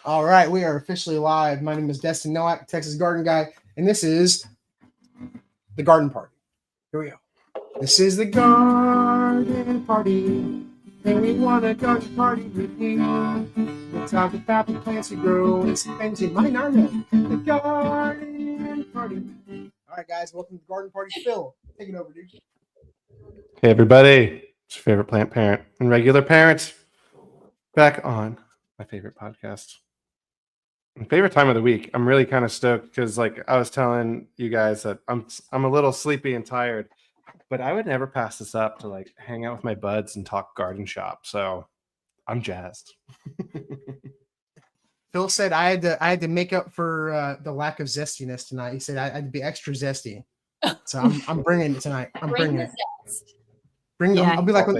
All right, we are officially live. My name is Destin Noak, Texas Garden Guy, and this is the Garden Party. Here we go. This is the Garden Party, and we want a garden party with you. We'll talk about the plants we grow and some things you might not know. The Garden Party. All right, guys, welcome to the Garden Party. Phil, take it over, dude. Hey, everybody. It's your favorite plant parent and regular parents back on my favorite podcast. My favorite time of the week. I'm really kind of stoked because, like, I was telling you guys that I'm a little sleepy and tired, but I would never pass this up to like hang out with my buds and talk garden shop. So I'm jazzed. Phil said I had to make up for the lack of zestiness tonight. He said I had to be extra zesty, so I'm bringing it tonight. I'm bringing it. I'll be like I'm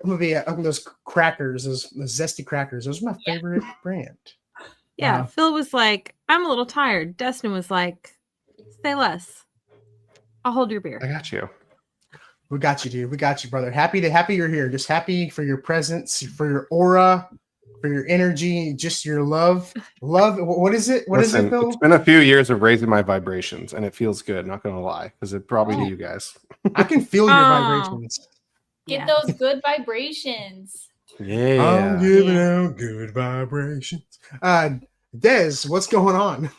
gonna be those crackers, those zesty crackers. Those are my favorite brand. Yeah, Phil was like, I'm a little tired. Destin was like, say less. I'll hold your beer. I got you. We got you, dude. We got you, brother. Happy you're here. Just happy for your presence, for your aura, for your energy, just your love. Love. What is it? What is it, Phil? It's been a few years of raising my vibrations, and it feels good. Not gonna lie, because it probably to you guys. I can feel your vibrations. Get those good vibrations. Yeah. I'm giving out good vibrations. Des, what's going on?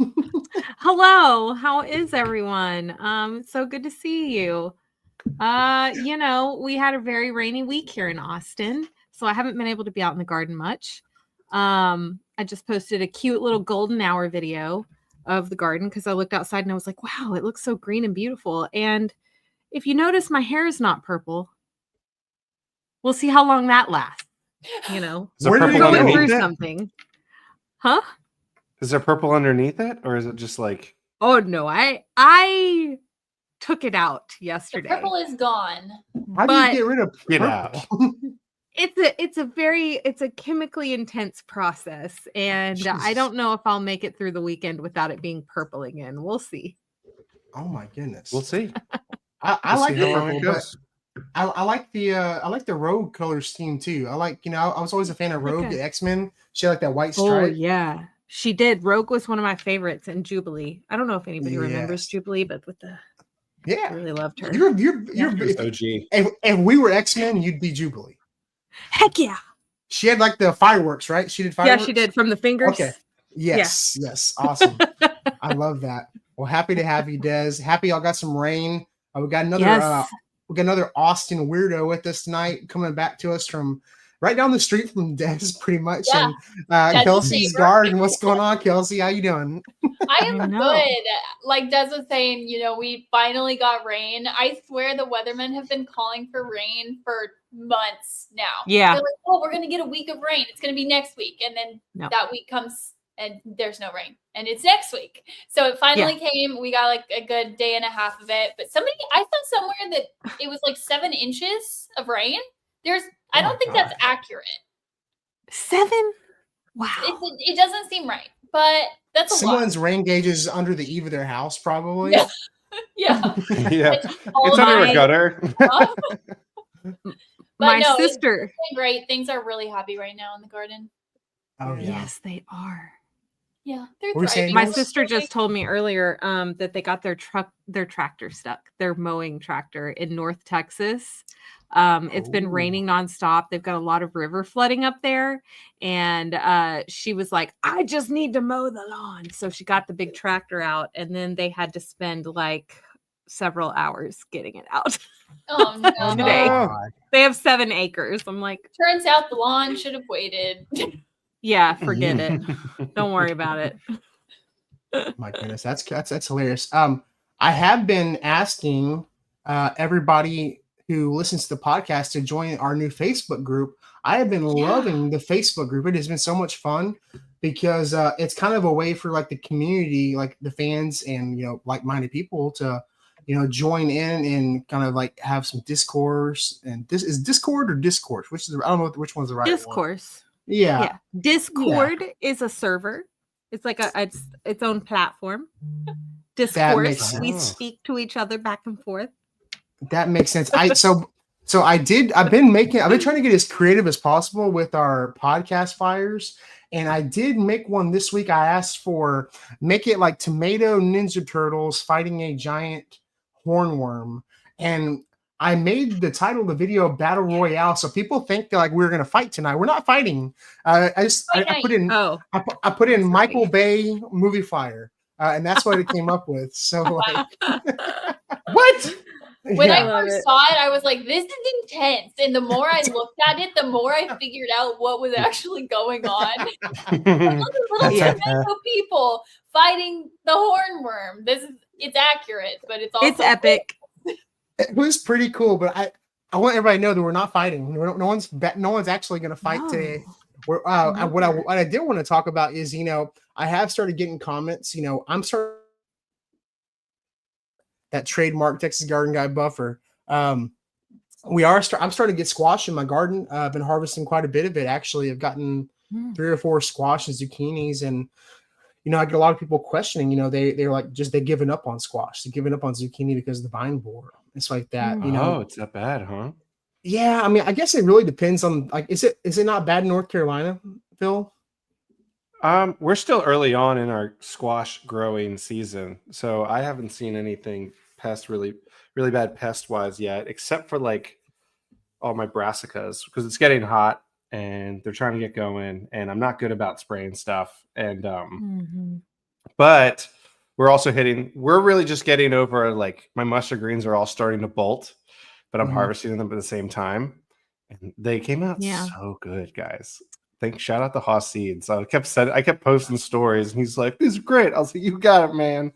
Hello, how is everyone? So good to see you. We had a very rainy week here in Austin, so I haven't been able to be out in the garden much. I just posted a cute little golden hour video of the garden because I looked outside and I was like, wow, it looks so green and beautiful. And if you notice, my hair is not purple. We'll see how long that lasts. Where did it going go? through something. Huh? Is there purple underneath it, or is it just like? Oh no, I took it out yesterday. The purple is gone. How do you get rid of purple? Get out. It's a chemically intense process, and Jesus. I don't know if I'll make it through the weekend without it being purple again. We'll see. Oh my goodness. We'll see. I like the purple, but goes. I like the Rogue color scheme too. I was always a fan of Rogue, the X-Men. She had like that white stripe. Oh yeah, she did. Rogue was one of my favorites, and Jubilee. I don't know if anybody remembers Jubilee, but with the I really loved her. You're OG. If we were X-Men, you'd be Jubilee. Heck yeah. She had like the fireworks, right? She did fireworks. Yeah, she did from the fingers. Okay. Yes. Awesome. I love that. Well, happy to have you, Des. Happy y'all got some rain. We got another Austin weirdo with us tonight, coming back to us from right down the street from Des, pretty much. Yeah. And Kelsie's garden. What's going on, Kelsie? How you doing? I am good. Like Des was saying, we finally got rain. I swear the weathermen have been calling for rain for months now. Yeah. They're like, oh, we're gonna get a week of rain. It's gonna be next week, and then that week comes and there's no rain, and it's next week. So it finally came. We got like a good day and a half of it. But I saw somewhere that it was like 7 inches of rain. I don't think that's accurate. 7? Wow. It doesn't seem right, but that's a Someone's lot. rain gauge is under the eave of their house, probably. Yeah. Yeah. It's under a gutter. My sister. It's been great. Things are really happy right now in the garden. Oh yeah. Yes, they are. Yeah, they're thriving. My sister just told me earlier that they got their tractor stuck, their mowing tractor in North Texas. It's been raining nonstop. They've got a lot of river flooding up there. And she was like, I just need to mow the lawn. So she got the big tractor out, and then they had to spend like several hours getting it out. Oh no. Today. They have 7 acres. I'm like, turns out the lawn should have waited. Yeah, forget it. Don't worry about it. My goodness, that's hilarious. I have been asking everybody who listens to the podcast to join our new Facebook group. I have been loving the Facebook group. It has been so much fun because it's kind of a way for like the community, like the fans and like-minded people to join in and kind of like have some discourse. And this is Discord or Discourse, I don't know which one's the right Discourse. one. Yeah. Discord is a server. It's like its own platform. Discourse. We speak to each other back and forth. That makes sense. So I've been trying to get as creative as possible with our podcast fires. And I did make one this week. I asked for make it like tomato Ninja Turtles fighting a giant hornworm. And I made the title of the video Battle Royale. So people think that, like, we're going to fight tonight. We're not fighting. I put in Michael Bay movie fire. And that's what it came up with. So like, what? When I first saw it, I was like, this is intense. And the more I looked at it, the more I figured out what was actually going on. Little tomato people fighting the hornworm. It's accurate, but it's also epic. It was pretty cool, but I want everybody to know that we're not fighting. No one's actually going to fight today. What I did want to talk about is, I have started getting comments. I'm starting that trademark Texas Garden Guy buffer. I'm starting to get squash in my garden. I've been harvesting quite a bit of it. Actually, I've gotten 3 or 4 squash and zucchinis, and I get a lot of people questioning. They're like, they've given up on squash, they're giving up on zucchini because of the vine borer. It's like that. Oh, it's that bad, huh? Yeah, I mean, I guess it really depends on, like, is it not bad in North Carolina, Phil? We're still early on in our squash growing season, so I haven't seen anything really bad pest wise yet, except for like all my brassicas, because it's getting hot and they're trying to get going, and I'm not good about spraying stuff. And but we're really just getting over, like, my mustard greens are all starting to bolt, but I'm harvesting them at the same time, and they came out so good, guys. Shout out to Haas Seeds. I kept posting stories, and he's like, "These are great." I was like, "You got it, man."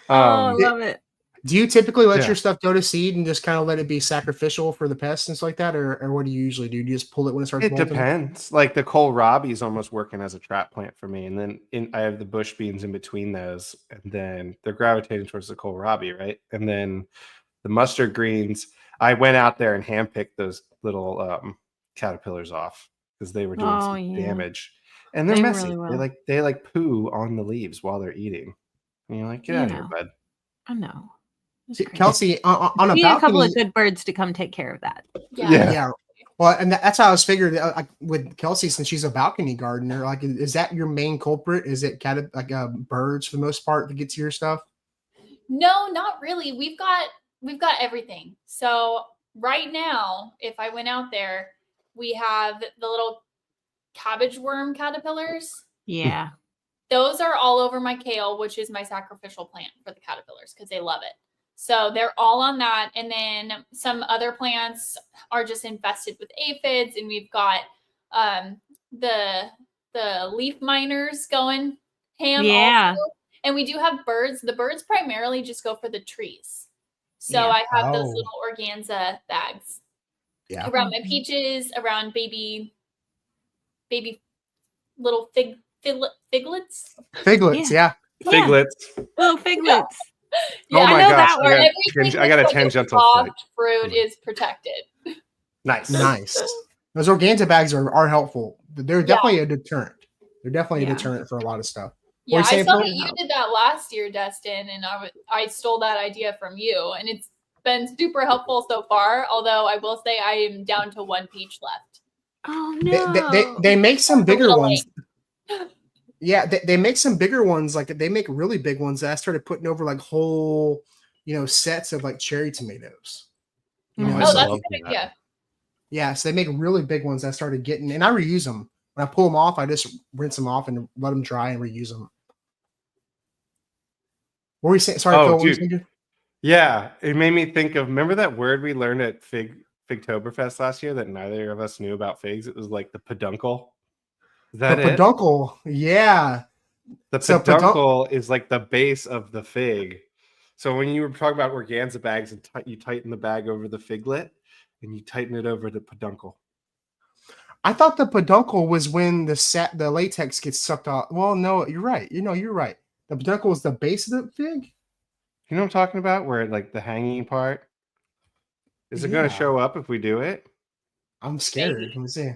I love it. Do you typically let your stuff go to seed and just kind of let it be sacrificial for the pests and stuff like that, or what do you usually do? Do you just pull it when it starts? It depends. Like the kohlrabi is almost working as a trap plant for me, and then I have the bush beans in between those, and then they're gravitating towards the kohlrabi, right? And then the mustard greens, I went out there and handpicked those little caterpillars off, because they were doing some damage, and they're messy. Really they like poo on the leaves while they're eating, and you're like, get out of here, bud. I know. Kelsie, on a balcony, a couple of good birds to come take care of that. Yeah. Well, and that's how I was figured with Kelsie, since she's a balcony gardener. Like, is that your main culprit? Is it birds for the most part that get to your stuff? No, not really. We've got everything. So right now, if I went out there, we have the little cabbage worm caterpillars. Yeah. Those are all over my kale, which is my sacrificial plant for the caterpillars, because they love it. So they're all on that. And then some other plants are just infested with aphids. And we've got the leaf miners going ham. Yeah. Also. And we do have birds. The birds primarily just go for the trees. So I have those little organza bags around my peaches, around baby little figlets. Figlets, yeah. Figlets. Little figlets. Oh my gosh! I got a tangential soft fruit is protected. Nice. Those organza bags are helpful. They're definitely a deterrent. They're definitely a deterrent for a lot of stuff. Yeah, I saw that you did that last year, Destin, and I stole that idea from you, and it's been super helpful so far. Although I will say I am down to 1 peach left. Oh no! They make some bigger ones. Yeah, they make some bigger ones. Like, they make really big ones that I started putting over like whole, sets of like cherry tomatoes. That's a good idea. Yeah, so they make really big ones. I started getting, and I reuse them. When I pull them off, I just rinse them off and let them dry and reuse them. What were you saying? Sorry, Phil, dude. Yeah, it made me think of, remember that word we learned at Figtoberfest last year that neither of us knew about figs? It was like the peduncle. Is that the peduncle? Yeah. The peduncle is like the base of the fig. So when you were talking about organza bags, and you tighten the bag over the figlet, and you tighten it over the peduncle. I thought the peduncle was when the latex gets sucked off. Well, no, you're right. You're right. The peduncle is the base of the fig. You know what I'm talking about? Where, like, the hanging part. Is it going to show up if we do it? I'm scared. Let me see.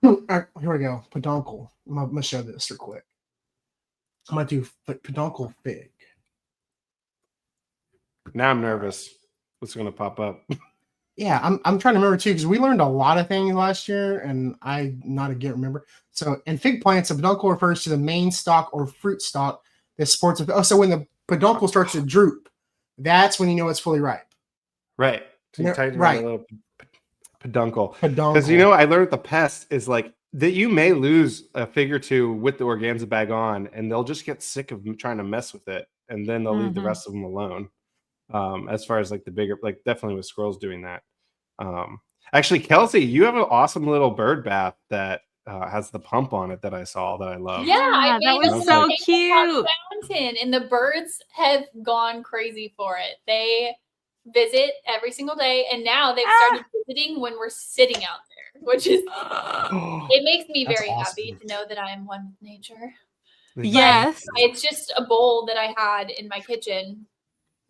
All right, here we go. Peduncle. I'm gonna show this real quick. I'm gonna do peduncle fig. Now I'm nervous. What's going to pop up? Yeah, I'm trying to remember too, because we learned a lot of things last year, and I not again remember. So in fig plants, a peduncle refers to the main stalk or fruit stalk that supports. So when the peduncle starts to droop, that's when you know it's fully ripe. Right. So you tighten around a little peduncle. Because I learned the pest is like that you may lose a fig or two with the organza bag on, and they'll just get sick of trying to mess with it, and then they'll leave the rest of them alone. As far as like the bigger, like definitely with squirrels doing that. Actually, Kelsie, you have an awesome little bird bath that has the pump on it that I saw that I love. Yeah, that was so cute. Fountain, and the birds have gone crazy for it. They visit every single day, and now they've started visiting when we're sitting out there, which is it makes me very happy to know that I am one with nature. Yes, but it's just a bowl that I had in my kitchen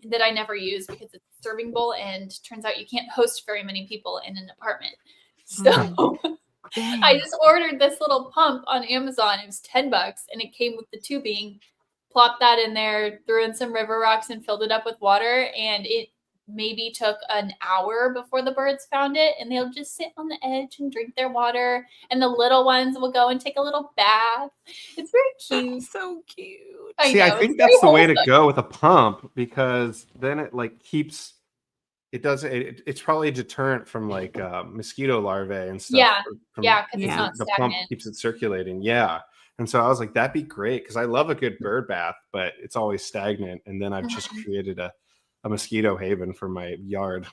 that I never use because it's a serving bowl, and turns out you can't host very many people in an apartment. So I just ordered this little pump on Amazon. It was $10 and it came with the tubing. Plopped that in there, threw in some river rocks and filled it up with water, and it maybe took an hour before the birds found it, and they'll just sit on the edge and drink their water, and the little ones will go and take a little bath. It's very cute. So cute. I think that's the way to go with a pump, because then it like keeps it's probably a deterrent from like mosquito larvae and stuff. Because it's not the stagnant. pump keeps it circulating. And so I was like, that'd be great, because I love a good bird bath, but it's always stagnant, and then I've just created a mosquito haven for my yard.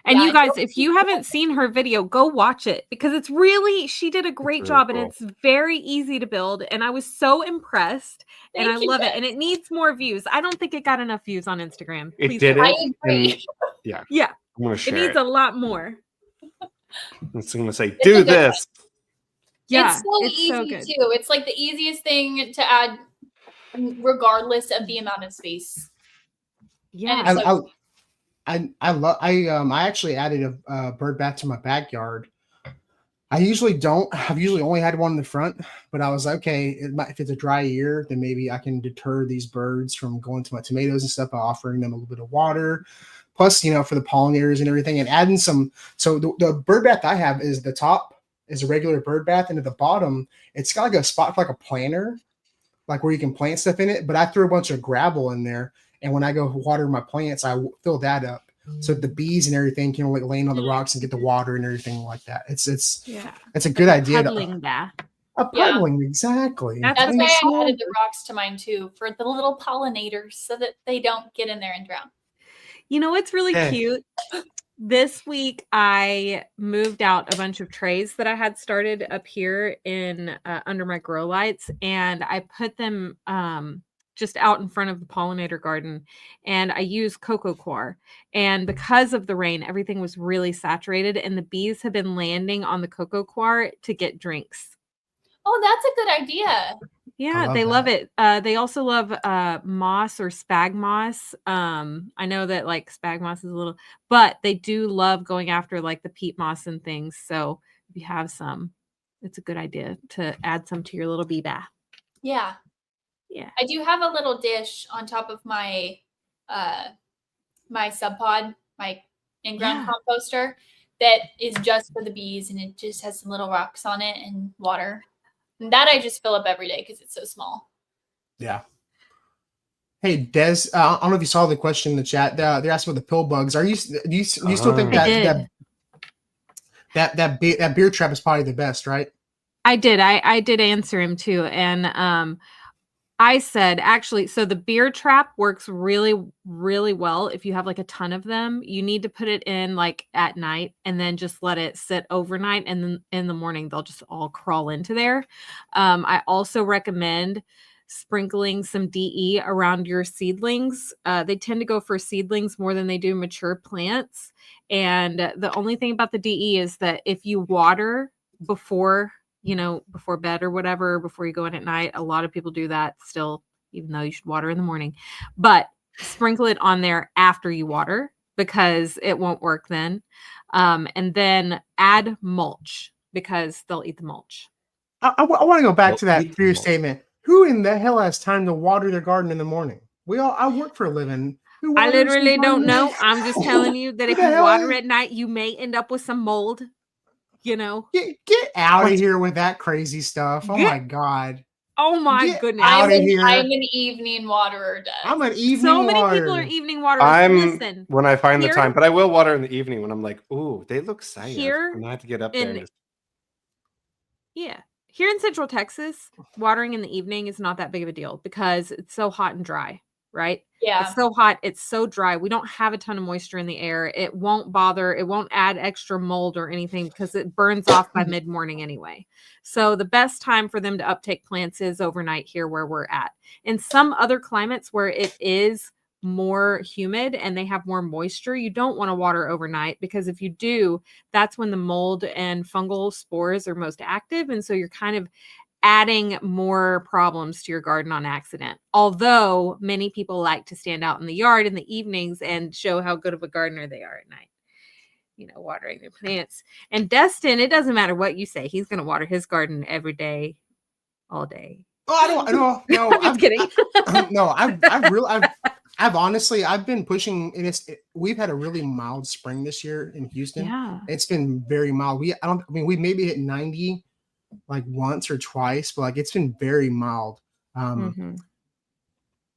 And you guys, if you haven't seen her video, go watch it, because she did a great job, cool. And it's very easy to build, and I was so impressed. And I love it, and it needs more views. I don't think it got enough views on Instagram. It didn't. I agree. Yeah. I'm gonna share it. Needs a lot more. I'm gonna say, do this. It's so easy too. It's like the easiest thing to add, regardless of the amount of space. I actually added a bird bath to my backyard. I've usually only had one in the front, but I was like, okay, if it's a dry year, then maybe I can deter these birds from going to my tomatoes and stuff by offering them a little bit of water. Plus, for the pollinators and everything, and adding some. So the bird bath I have is the top is a regular bird bath, and at the bottom, it's got like a spot for like a planter, like where you can plant stuff in it. But I threw a bunch of gravel in there, and when I go water my plants, I fill that up so that the bees and everything can like land on the rocks and get the water and everything like that. It's a good idea. Puddling bath. A puddling, exactly. That's why I added the rocks to mine too, for the little pollinators, so that they don't get in there and drown. It's really cute. This week, I moved out a bunch of trays that I had started up here in under my grow lights, and I put them just out in front of the pollinator garden, and I used cocoa coir. And because of the rain, everything was really saturated, and the bees have been landing on the cocoa coir to get drinks. Oh, that's a good idea. Yeah, they love it. They also love moss or spag moss. I know that like spag moss is a little, but they do love going after like the peat moss and things. So if you have some, it's a good idea to add some to your little bee bath. Yeah. I do have a little dish on top of my my sub pod, my in-ground composter, that is just for the bees, and it just has some little rocks on it and water. And that I just fill up every day because it's so small. Yeah. Hey, Des, I don't know if you saw the question in the chat. They're asking about the pill bugs. Do you still think that beer trap is probably the best, right? I did. I did answer him too. And I said, actually, so the beer trap works really, really well. If you have like a ton of them, you need to put it in like at night and then just let it sit overnight. And then in the morning, they'll just all crawl into there. I also recommend sprinkling some DE around your seedlings. They tend to go for seedlings more than they do mature plants. And the only thing about the DE is that if you water before bed or whatever, before you go in at night, a lot of people do that still, even though you should water in the morning. But sprinkle it on there after you water, because it won't work then. And then add mulch, because they'll eat the mulch. I want to go back to that previous statement. Who in the hell has time to water their garden in the morning? I work for a living. I literally don't know. I'm just telling you that if you water at night, you may end up with some mold. You know, get out of here with that crazy stuff. Oh my god. Oh my goodness. Out of here. I'm an evening waterer. I'm an evening So many waterer. people are evening waterers. Listen, when I find the time, but I will water in the evening when I'm like, ooh, they look cyan. Here, and I have to get up there. Yeah. Here in Central Texas, watering in the evening is not that big of a deal because it's so hot and dry, right? Yeah. It's so hot. It's so dry. We don't have a ton of moisture in the air. It won't bother. It won't add extra mold or anything because it burns off by mid-morning anyway. So the best time for them to uptake plants is overnight here where we're at. In some other climates where it is more humid and they have more moisture, you don't want to water overnight because if you do, that's when the mold and fungal spores are most active. And so you're kind of adding more problems to your garden on accident. Although many people like to stand out in the yard in the evenings and show how good of a gardener they are at night, you know, watering their plants. And Destin, it doesn't matter what you say, he's going to water his garden every day, all day. Oh, I don't. No, I'm just kidding. No, I've honestly, I've been pushing, and we've had a really mild spring this year in Houston. Yeah, it's been very mild. We maybe hit 90 like once or twice, but like it's been very mild. You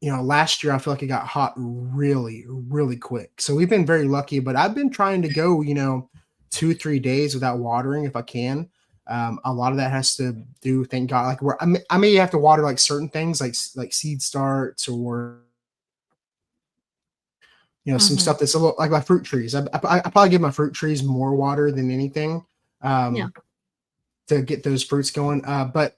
know, last year I feel like it got hot really, really quick. So we've been very lucky. But I've been trying to go, 2-3 days without watering if I can. A lot of that has to do, thank God, like where I may have to water like certain things, like seed starts or some stuff that's a little like my fruit trees. I probably give my fruit trees more water than anything to get those fruits going. But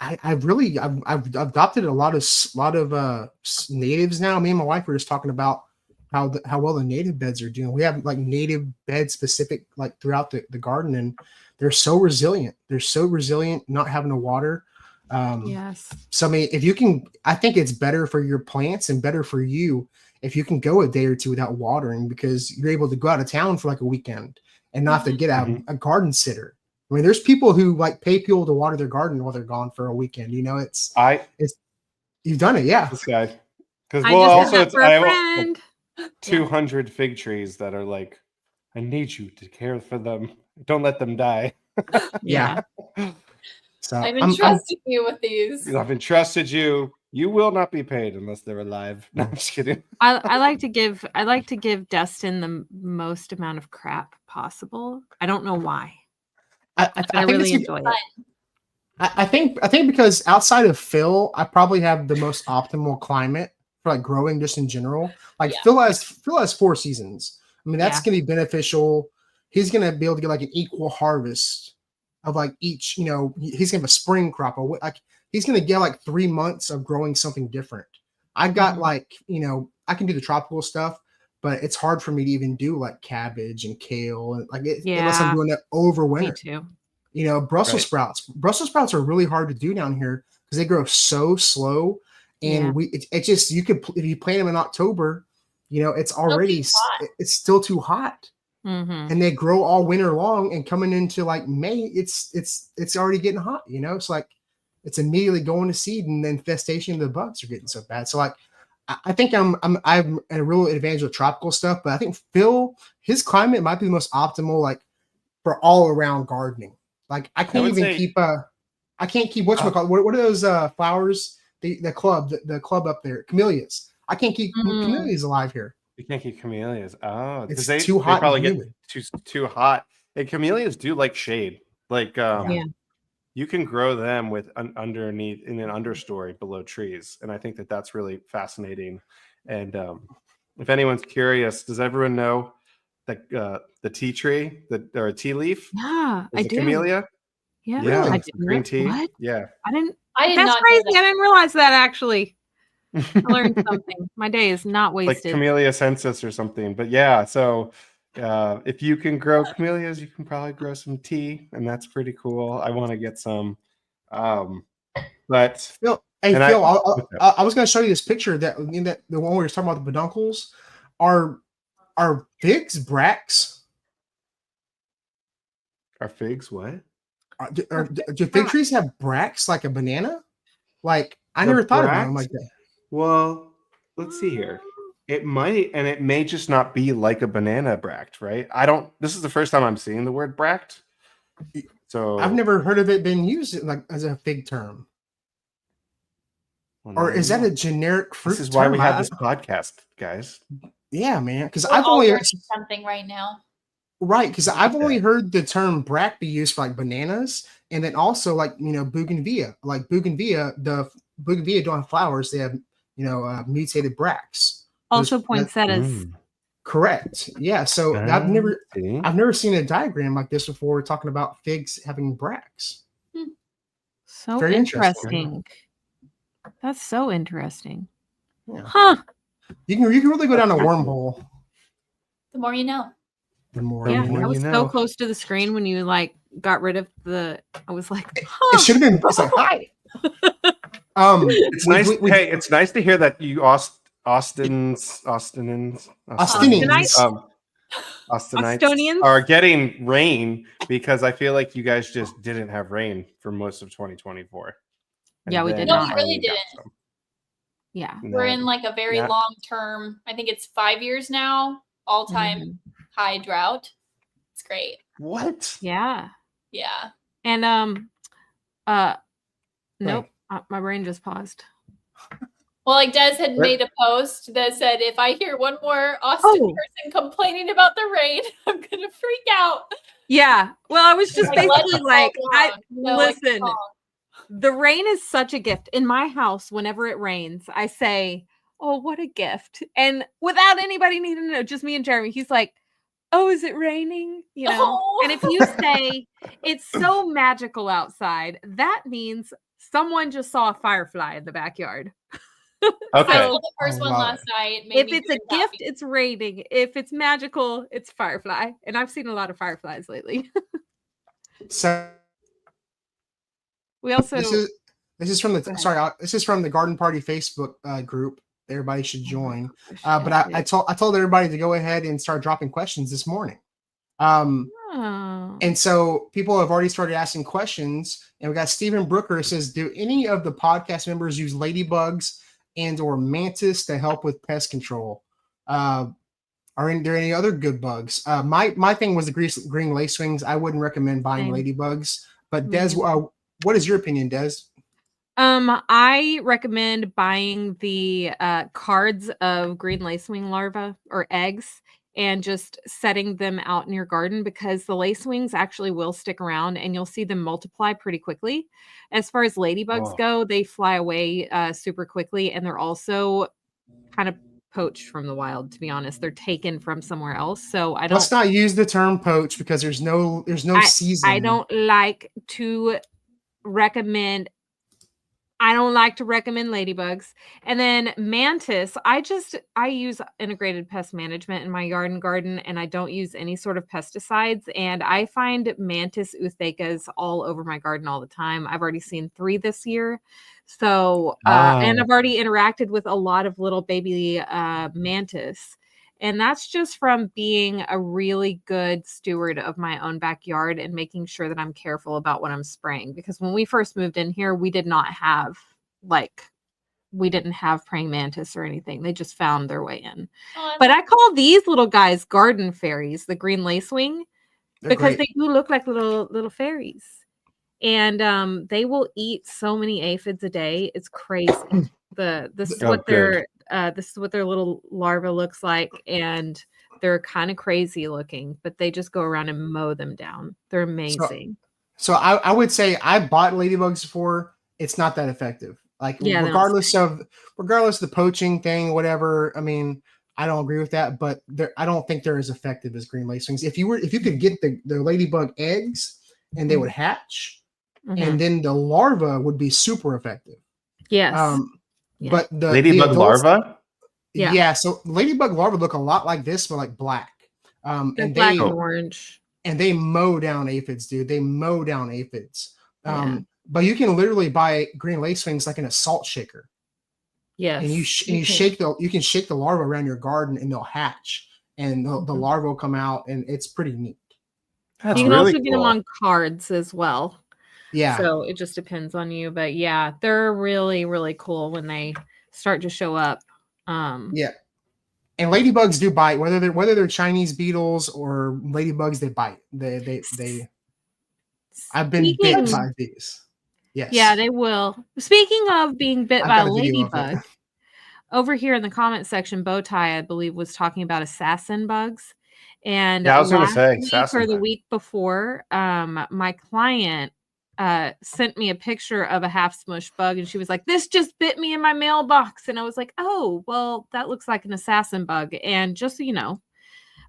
I've adopted a lot of natives now. Me and my wife were just talking about how well the native beds are doing. We have like native bed specific like throughout the garden, and they're so resilient. They're so resilient, not having to water. Yes. So I mean, if you can, I think it's better for your plants and better for you if you can go a day or two without watering because you're able to go out of town for like a weekend and not have to get a garden sitter. I mean, there's people who like pay people to water their garden while they're gone for a weekend. It's you've done it, yeah. This guy, because I have 200 fig trees that are like, I need you to care for them. Don't let them die. Yeah. So I've entrusted you with these. I've entrusted you. You will not be paid unless they're alive. No, I'm just kidding. I like to give Destin the most amount of crap possible. I don't know why. I really enjoy it. I think because outside of Phil, I probably have the most optimal climate for like growing just in general. Like Phil has 4 seasons. I mean, that's gonna be beneficial. He's gonna be able to get like an equal harvest of like each, he's gonna have a spring crop or like he's gonna get like 3 months of growing something different. I got like, I can do the tropical stuff, but it's hard for me to even do like cabbage and kale and like unless I'm doing it over winter. Me too. Brussels sprouts. Brussels sprouts are really hard to do down here because they grow so slow. And it's just you could if you plant them in October, it's already it's still too hot. And they grow all winter long, and coming into like May, it's already getting hot. It's like it's immediately going to seed, and then infestation of the bugs are getting so bad. So like I think I'm a real advantage with tropical stuff, but I think Phil, his climate might be the most optimal like for all around gardening. Like I can't even keep what are those flowers? The club up there, camellias. I can't keep camellias alive here. You can't keep camellias. Oh, it's too hot. They probably get too hot. And camellias do like shade. Like you can grow them with underneath in an understory below trees, and I think that's really fascinating. And if anyone's curious, does everyone know that the tea tree or a tea leaf? Yeah, I do. Camellia. Yeah, really? I Green tea. What? Yeah, I did that's not crazy. know that. I didn't realize that actually. I learned something. My day is not wasted. Like Camellia census or something. But yeah, so if you can grow camellias, you can probably grow some tea, and that's pretty cool. I want to get some. But Phil, I was going to show you this picture that the one we were talking about the peduncles are figs bracts. Are figs what? Do fig trees have bracts like a banana? Like I never thought about them like that. Well, let's see here. It might, and it may just not be like a banana bract, right? This is the first time I'm seeing the word bract. So I've never heard of it being used like as a fig term. Well, Or now is you that know. a generic fruit This is why term? we have this podcast, guys. Yeah, man. Because We're I've all only learning something right now. right, because I've only Yeah. heard the term bract be used for like bananas, and then also like bougainvillea. Like bougainvillea, the bougainvillea don't have flowers; they have mutated bracts. Also poinsettias. Correct. Yeah. So See? I've never seen a diagram like this before talking about figs having bracts. So Very interesting. That's so interesting. Yeah. Huh. You can really go down a wormhole. The more you know. The more Yeah, you I know. was so close to the screen when you like got rid of the. I was like, huh. It should have been. It's like hi. It's nice. Hey, it's nice to hear that you Austinians are getting rain, because I feel like you guys just didn't have rain for most of 2024. Yeah, we did No, not. we really didn't. Yeah. We're in like a very long term, I think it's 5 years now, all-time high drought. It's great. What? Yeah. Yeah. And nope, my brain just paused. Well, like Des had made a post that said, if I hear one more Austin person complaining about the rain, I'm gonna freak out. Yeah. Well, I was just basically like, listen. The rain is such a gift. In my house, whenever it rains, I say, oh, what a gift. And without anybody needing to know, just me and Jeremy, he's like, oh, is it raining? You know? Oh. And if you say it's so magical outside, that means someone just saw a firefly in the backyard. Okay. I saw the first one last night. If it's a gift, it's raining. If it's magical, it's firefly. And I've seen a lot of fireflies lately. So we also this is from the Garden Party Facebook group. Everybody should join. But I told everybody to go ahead and start dropping questions this morning. And so people have already started asking questions. And we got Stephen Brooker says, do any of the podcast members use ladybugs and or mantis to help with pest control? Are there any other good bugs? My thing was the green lacewings. I wouldn't recommend buying ladybugs. But Des, what is your opinion, Des? I recommend buying the cards of green lacewing larvae or eggs and just setting them out in your garden, because the lacewings actually will stick around and you'll see them multiply pretty quickly. As far as ladybugs go, they fly away super quickly, and they're also kind of poached from the wild, to be honest. They're taken from somewhere else. So let's not use the term poach, because there's no season. I don't like to recommend ladybugs. And then mantis, I use integrated pest management in my yard and garden, and I don't use any sort of pesticides. And I find mantis euthecas all over my garden all the time. I've already seen 3 this year. So, and I've already interacted with a lot of little baby mantis. And that's just from being a really good steward of my own backyard and making sure that I'm careful about what I'm spraying. Because when we first moved in here, we didn't have praying mantis or anything. They just found their way in. But I call these little guys garden fairies, the green lacewing, because they do look like little fairies. And they will eat so many aphids a day. It's crazy. This is what their little larva looks like, and they're kind of crazy looking, but they just go around and mow them down. They're amazing. So I would say I bought ladybugs before. It's not that effective. Like regardless of the poaching thing, whatever. I mean, I don't agree with that, but I don't think they're as effective as green lacewings. If you could get the ladybug eggs and they would hatch, and then the larva would be super effective. Yes. But the ladybug larva, so ladybug larvae look a lot like this, but like black. And black and orange. And they mow down aphids, dude. They mow down aphids. But you can literally buy green lacewings like in a salt shaker. Yes. And you can shake the larva around your garden, and they'll hatch, and the larva will come out, and it's pretty neat. You can also get them on cards as well. Yeah. So it just depends on you. But yeah, they're really, really cool when they start to show up. Yeah. And ladybugs do bite, whether they're Chinese beetles or ladybugs. They bite. They. I've been bit by these. Yes. Yeah, they will. Speaking of being bit I've by got a a video of it. ladybug, over here in the comment section, Bowtie, I believe, was talking about assassin bugs. And Yeah, I was going to last say week assassin or the bug. week before, my client sent me a picture of a half smush bug, and she was like, "This just bit me in my mailbox." And I was like, "Oh, well, that looks like an assassin bug." And just so you know,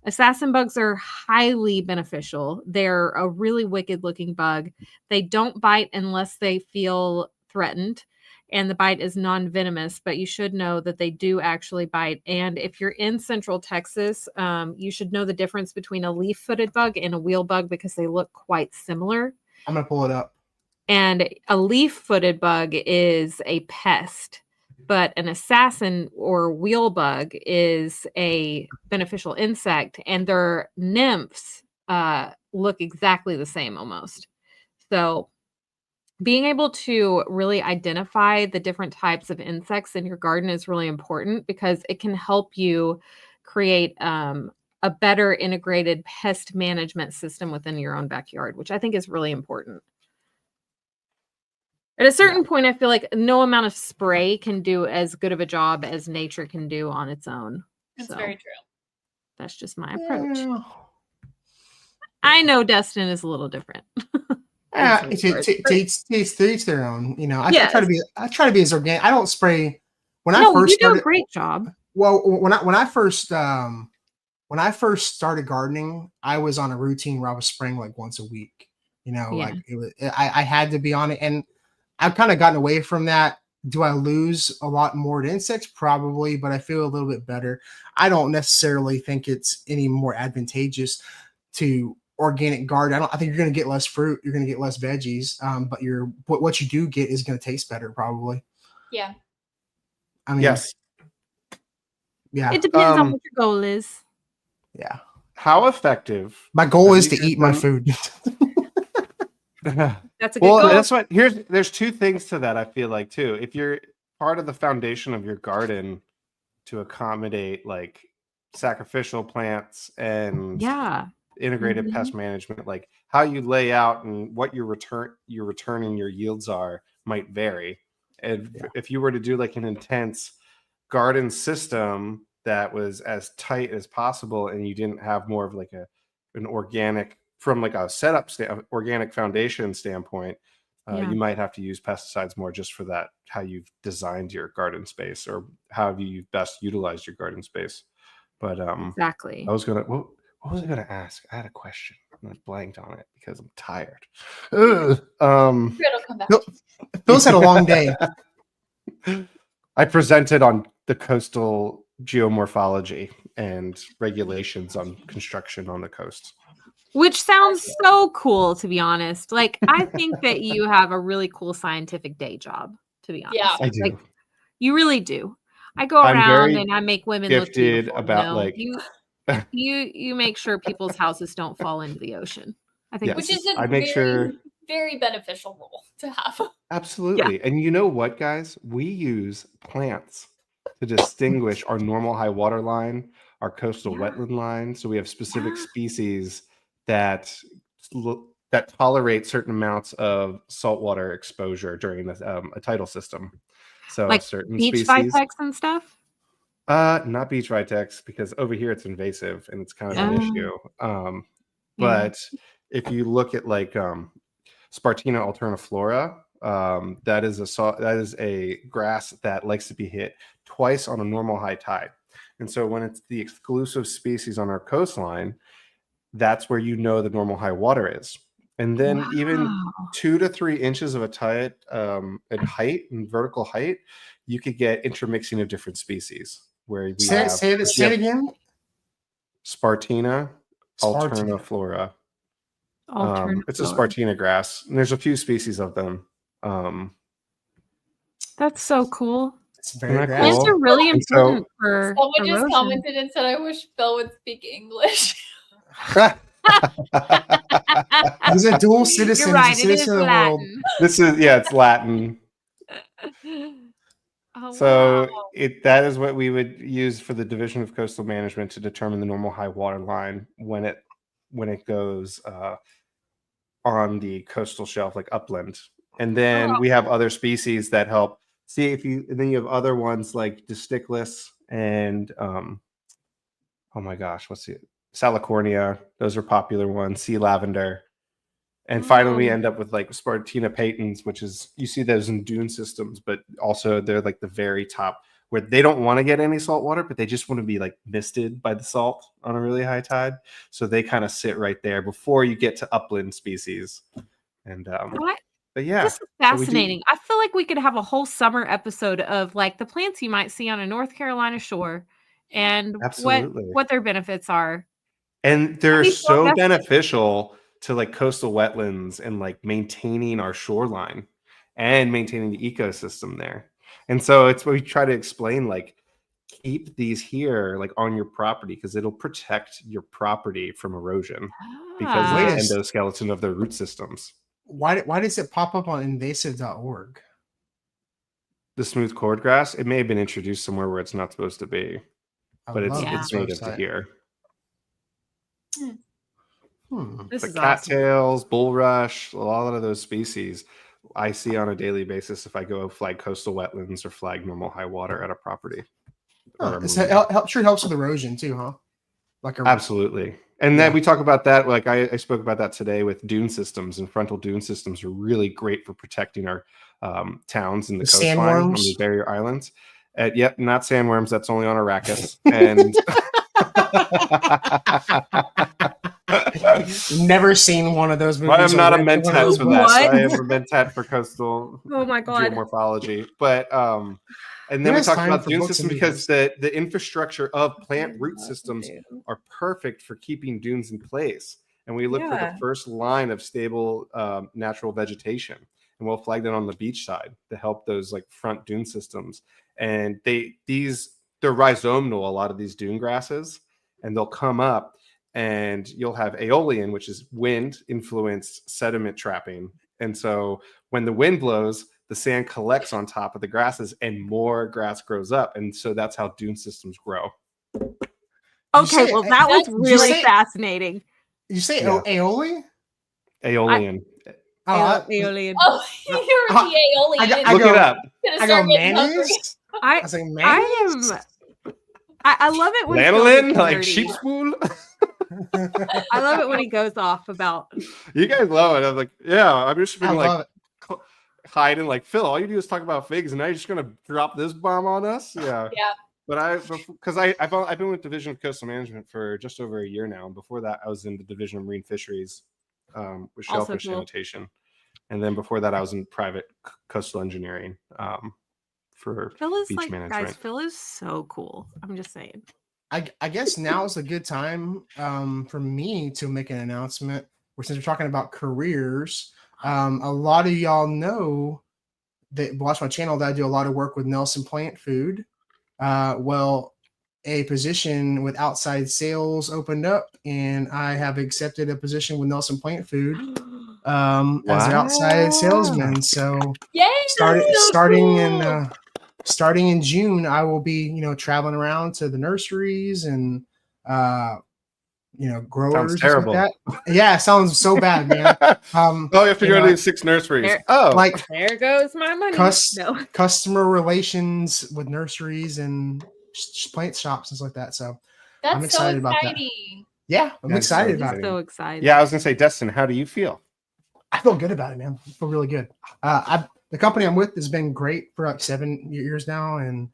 assassin bugs are highly beneficial. They're a really wicked looking bug. They don't bite unless they feel threatened, and the bite is non-venomous, but you should know that they do actually bite. And if you're in Central Texas, you should know the difference between a leaf-footed bug and a wheel bug because they look quite similar. I'm gonna pull it up. And a leaf-footed bug is a pest, but an assassin or wheel bug is a beneficial insect, and their nymphs look exactly the same almost. So being able to really identify the different types of insects in your garden is really important because it can help you create a better integrated pest management system within your own backyard, which I think is really important. At a certain point, I feel like no amount of spray can do as good of a job as nature can do on its own. That's very true. That's just my approach. I know Destin is a little different. It's each their own. You know, I try to be as organic. I don't spray when I first you started. do a great job. Well, when I first started gardening, I was on a routine where I was spraying like once a week. You know, like it was. I had to be on it, and I've kind of gotten away from that. Do I lose a lot more to insects? Probably, but I feel a little bit better. I don't necessarily think it's any more advantageous to organic garden. I think you're going to get less fruit. You're going to get less veggies. But what you do get is going to taste better, probably. Yeah. I mean, yes. Yeah. It depends on what your goal is. Yeah. How effective? My goal is to eat my food. That's a good goal. That's what there's two things to that. I feel like too. If you're part of the foundation of your garden to accommodate like sacrificial plants and integrated pest management, like how you lay out and what your return and your yields are might vary. And if you were to do like an intense garden system that was as tight as possible, and you didn't have more of like an organic from like a setup organic foundation standpoint, you might have to use pesticides more just for that, how you've designed your garden space or how you best utilized your garden space. But exactly. I was gonna what was I gonna ask? I had a question and I blanked on it because I'm tired. It'll come back. Phil's had a long day. I presented on the coastal geomorphology and regulations on construction on the coast. Which sounds so cool, to be honest. Like, I think that you have a really cool scientific day job, to be honest. Yeah, I do. Like, you really do. I go around and I make women look beautiful. About like you make sure people's houses don't fall into the ocean. I think, which is a very beneficial role to have. Absolutely. Yeah. And you know what, guys? We use plants to distinguish our normal high water line, our coastal wetland line. So we have specific species that tolerate certain amounts of saltwater exposure during a tidal system. So like certain beach species, vitex and stuff. Not beach vitex, because over here it's invasive and it's kind of an issue. But if you look at like Spartina alterniflora, that is a grass that likes to be hit twice on a normal high tide. And so when it's the exclusive species on our coastline, that's where you know the normal high water is. And then even 2 to 3 inches of a tide in height and vertical height, you could get intermixing of different species. Where we say it again. Spartina alterniflora. It's a Spartina grass, and there's a few species of them. That's so cool. It's very cool. Plants are really important for someone just commented and said, "I wish Phil would speak English." He's a dual citizen. You're right. He's a citizen of the world. This is it's Latin. Oh, So wow. that is what we would use for the Division of Coastal Management to determine the normal high water line when it goes on the coastal shelf, like upland. And then we have other species that help. And then you have other ones like Disticlus and oh my gosh, what's it? Salicornia. Those are popular ones. Sea lavender. And finally, we end up with like Spartina patens, which is, you see those in dune systems, but also they're like the very top where they don't want to get any salt water, but they just want to be like misted by the salt on a really high tide. So they kind of sit right there before you get to upland species. And but yeah, this is fascinating. I feel like we could have a whole summer episode of like the plants you might see on a North Carolina shore and what their benefits are. And they're so beneficial to like coastal wetlands and like maintaining our shoreline and maintaining the ecosystem there. And so it's what we try to explain, like keep these here like on your property because it'll protect your property from erosion because of the endoskeleton of their root systems. Why does it pop up on invasive.org? The smooth cordgrass, it may have been introduced somewhere where it's not supposed to be, but it's native to here. This is cattails, bulrush, a lot of those species I see on a daily basis if I go flag coastal wetlands or flag normal high water at a property. Sure helps with erosion too, huh? Absolutely. And then we talk about that, like I spoke about that today with dune systems, and frontal dune systems are really great for protecting our towns in the coastline on the barrier islands. Yep, not sandworms. That's only on Arrakis. And never seen one of those movies. I'm not a mentat for that. So I am a mentat for coastal geomorphology. But and then we talked about dune systems because the infrastructure of plant root systems are perfect for keeping dunes in place. And we look for the first line of stable natural vegetation. And we'll flag that on the beach side to help those like front dune systems. And they're rhizomal, a lot of these dune grasses, and they'll come up and you'll have aeolian, which is wind influenced sediment trapping. And so when the wind blows, the sand collects on top of the grasses and more grass grows up. And so that's how dune systems grow. Okay, well, that was really fascinating. Did you say aeolian? Aeolian. Aeolian. Oh, you're the aeolian. Look it up. I go mayonnaise. I love it when lanolin, like sheep's wool. I love it when he goes off about. You guys love it. I'm like, yeah, I'm just being like hiding, like Phil. All you do is talk about figs, and now you're just gonna drop this bomb on us. Yeah. But I've been with Division of Coastal Management for just over a year now, and before that, I was in the Division of Marine Fisheries with shellfish sanitation, and then before that, I was in private coastal engineering for beach management. Guys, Phil is so cool. I'm just saying. I guess now is a good time for me to make an announcement. Since we're talking about careers, a lot of y'all know that watch my channel that I do a lot of work with Nelson Plant Food. Well, a position with outside sales opened up, and I have accepted a position with Nelson Plant Food as an outside salesman. So starting in June, I will be, traveling around to the nurseries and, growers. Sounds terrible. Like that. Yeah, it sounds so bad, man. You have to go to these 6 nurseries. There goes my money. Customer relations with nurseries and plant shops and stuff like that. So I'm excited about that. Yeah, I'm excited about it. So excited. Yeah, I was gonna say, Destin, how do you feel? I feel good about it, man. I feel really good. The company I'm with has been great for like 7 years now, and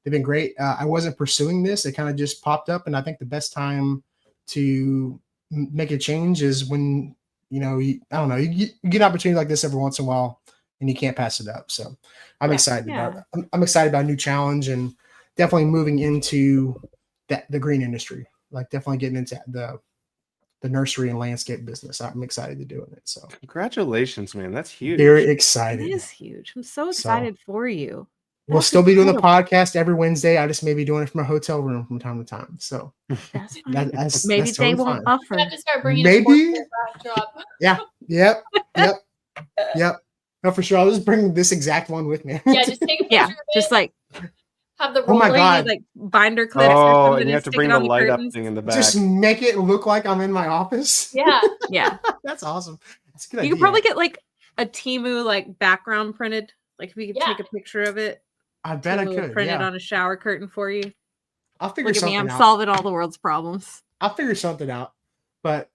they've been great. I wasn't pursuing this. It kind of just popped up, and I think the best time to make a change is when, you get an opportunity like this every once in a while, and you can't pass it up. So I'm excited about it. I'm excited about a new challenge and definitely moving into the green industry, like definitely getting into the nursery and landscape business. I'm excited to doing it. So congratulations, man. That's huge. Very excited. It is huge. I'm so excited for you. We'll still be doing the podcast every Wednesday. I just may be doing it from a hotel room from time to time. So that's maybe they totally won't offer. I have to start bringing maybe. Yeah. Yep. No, for sure. I'll just bring this exact one with me. Yeah, just take a picture of it. Just like have the Oh my roller. God. Like binder clips or Oh, something and you have to stick bring it the on light up curtains. thing in the back. Just make it look like I'm in my office. Yeah. Yeah. That's awesome. That's a good You idea. could probably get like a Temu like background printed. Like if we could Yeah. take a picture of it. I bet I Temu will could. print it Yeah. on a shower curtain for you. I'll figure Look at me, something I'm out. solving all the world's problems. I'll figure something out. But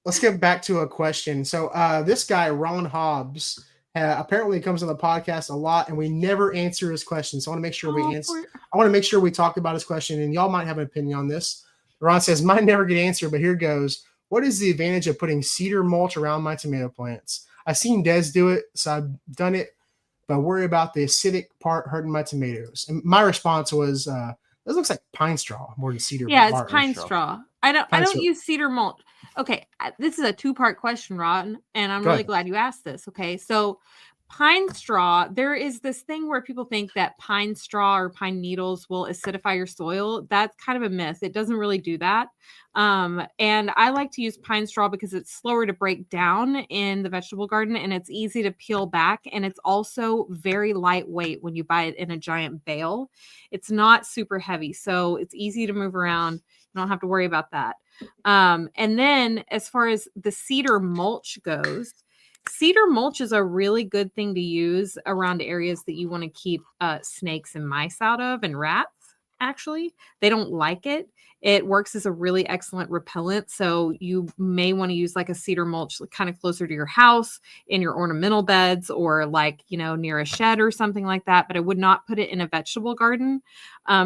let's get back to a question. So this guy, Ron Hobbs, apparently comes on the podcast a lot, and we never answer his questions. So I want to make sure we answer. I want to make sure we talk about his question, and y'all might have an opinion on this. Ron says, mine never get answered, but here goes. What is the advantage of putting cedar mulch around my tomato plants? I've seen Des do it, so I've done it, but worry about the acidic part hurting my tomatoes. And my response was, this looks like pine straw more than cedar. Yeah, it's pine straw. I don't straw. use cedar mulch. Okay, this is a 2-part question, Ron, and I'm really glad you asked this. Okay, so pine straw, there is this thing where people think that pine straw or pine needles will acidify your soil. That's kind of a myth. It doesn't really do that. And I like to use pine straw because it's slower to break down in the vegetable garden and it's easy to peel back. And it's also very lightweight when you buy it in a giant bale. It's not super heavy, so it's easy to move around. You don't have to worry about that. And then as far as the cedar mulch goes, cedar mulch is a really good thing to use around areas that you want to keep snakes and mice out of, and rats. Actually, they don't like it. It works as a really excellent repellent. So you may want to use like a cedar mulch kind of closer to your house, in your ornamental beds, or like, near a shed or something like that. But I would not put it in a vegetable garden,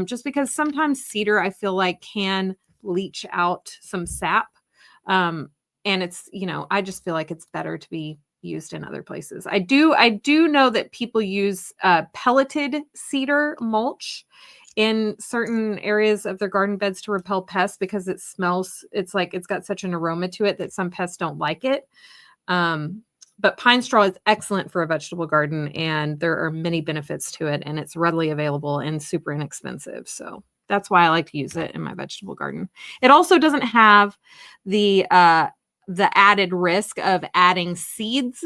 just because sometimes cedar, I feel like, can leach out some sap. And it's, I just feel like it's better to be used in other places. I do know that people use pelleted cedar mulch in certain areas of their garden beds to repel pests because it smells, it's got such an aroma to it that some pests don't like it. But pine straw is excellent for a vegetable garden, and there are many benefits to it, and it's readily available and super inexpensive. So that's why I like to use it in my vegetable garden. It also doesn't have the added risk of adding seeds,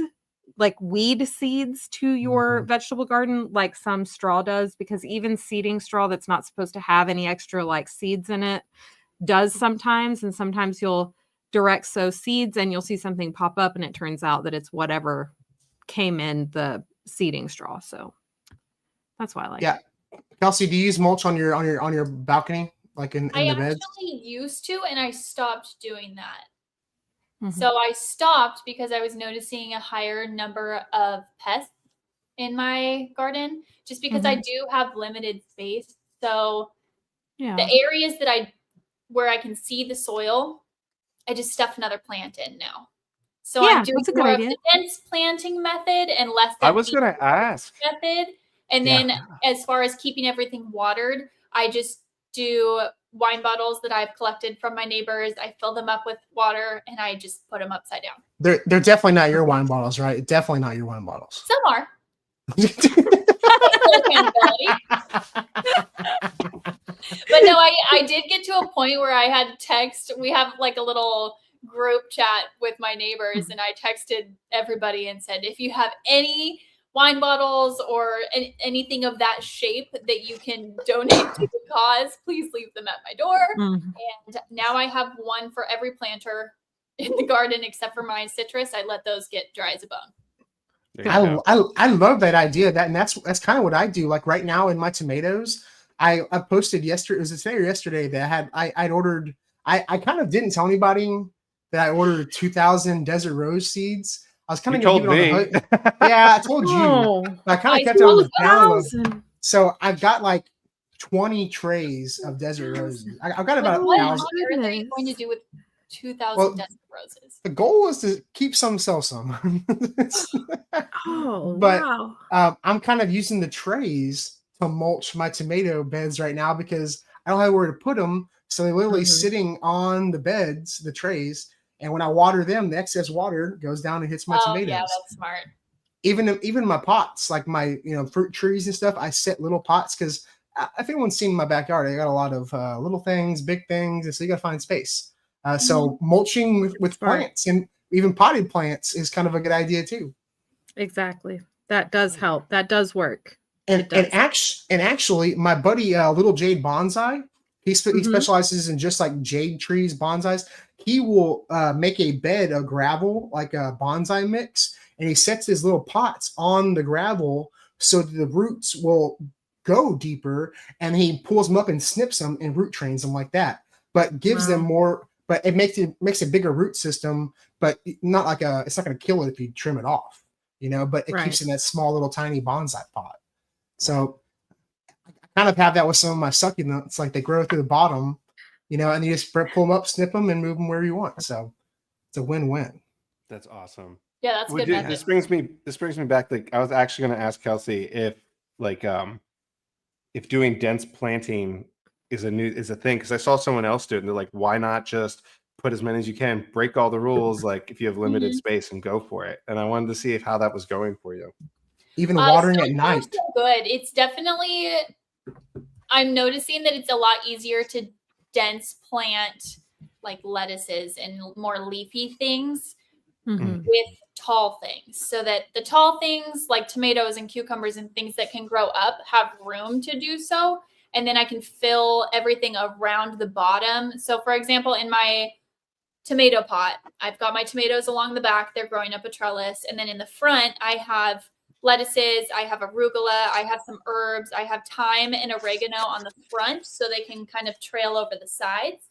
like weed seeds, to your vegetable garden, like some straw does, because even seeding straw that's not supposed to have any extra like seeds in it does sometimes. And sometimes you'll direct sow seeds and you'll see something pop up and it turns out that it's whatever came in the seeding straw. So that's why I like it. Kelsie, do you use mulch on your balcony, like in the beds? I actually used to, and I stopped doing that. Mm-hmm. So I stopped because I was noticing a higher number of pests in my garden, just because I do have limited space. So the areas where I can see the soil, I just stuff another plant in now. So I'm doing more of the dense planting method and less I was going to ask. method. And then as far as keeping everything watered, I just do wine bottles that I've collected from my neighbors. I fill them up with water and I just put them upside down. They're definitely not your wine bottles, right? Definitely not your wine bottles. Some are. But no, I did get to a point where I had text. We have like a little group chat with my neighbors, and I texted everybody and said, if you have any wine bottles or anything of that shape that you can donate to the cause, please leave them at my door. And now I have one for every planter in the garden except for my citrus. I let those get dry as a bone. I love that idea. That's kind of what I do. Like right now in my tomatoes, I posted yesterday. Was it today or yesterday that I'd ordered? I kind of didn't tell anybody that I ordered 2,000 desert rose seeds. I was kind of told me. On the hook. Yeah, I told you. I kind of kept it on the download. So I've got like 20 trays of desert roses. I've got about 1,000. What are you going to do with 2,000 desert roses? The goal was to keep some, sell some. Wow. I'm kind of using the trays to mulch my tomato beds right now because I don't have where to put them. So they're literally sitting on the beds, the trays. And when I water them, the excess water goes down and hits my tomatoes. Yeah, that's smart. Even my pots, like my fruit trees and stuff, I set little pots because if anyone's seen my backyard, I got a lot of little things, big things, and so you got to find space. So mulching with plants and even potted plants is kind of a good idea too. Exactly. That does help. That does work. And actually, my buddy Little Jade Bonsai, he specializes in just like jade trees, bonsais. He will make a bed of gravel, like a bonsai mix, and he sets his little pots on the gravel so that the roots will go deeper, and he pulls them up and snips them and root trains them like that. But gives them more. But it makes a bigger root system, but not like it's not going to kill it if you trim it off, you know. But it keeps in that small little tiny bonsai pot. So I kind of have that with some of my succulents. Like they grow through the bottom, you know, and you just pull them up, snip them, and move them where you want. So it's a win-win. That's awesome. Yeah, that's good. This brings me back. Like I was actually going to ask Kelsie if doing dense planting is a thing, because I saw someone else do it and they're like, why not just put as many as you can, break all the rules, like if you have limited space, and go for it. And I wanted to see how that was going for you. Even watering at night. So good. It's definitely, I'm noticing that it's a lot easier to dense plant like lettuces and more leafy things with tall things, so that the tall things like tomatoes and cucumbers and things that can grow up have room to do so. And then I can fill everything around the bottom. So for example, in my tomato pot, I've got my tomatoes along the back. They're growing up a trellis. And then in the front, I have lettuces. I have arugula. I have some herbs. I have thyme and oregano on the front so they can kind of trail over the sides.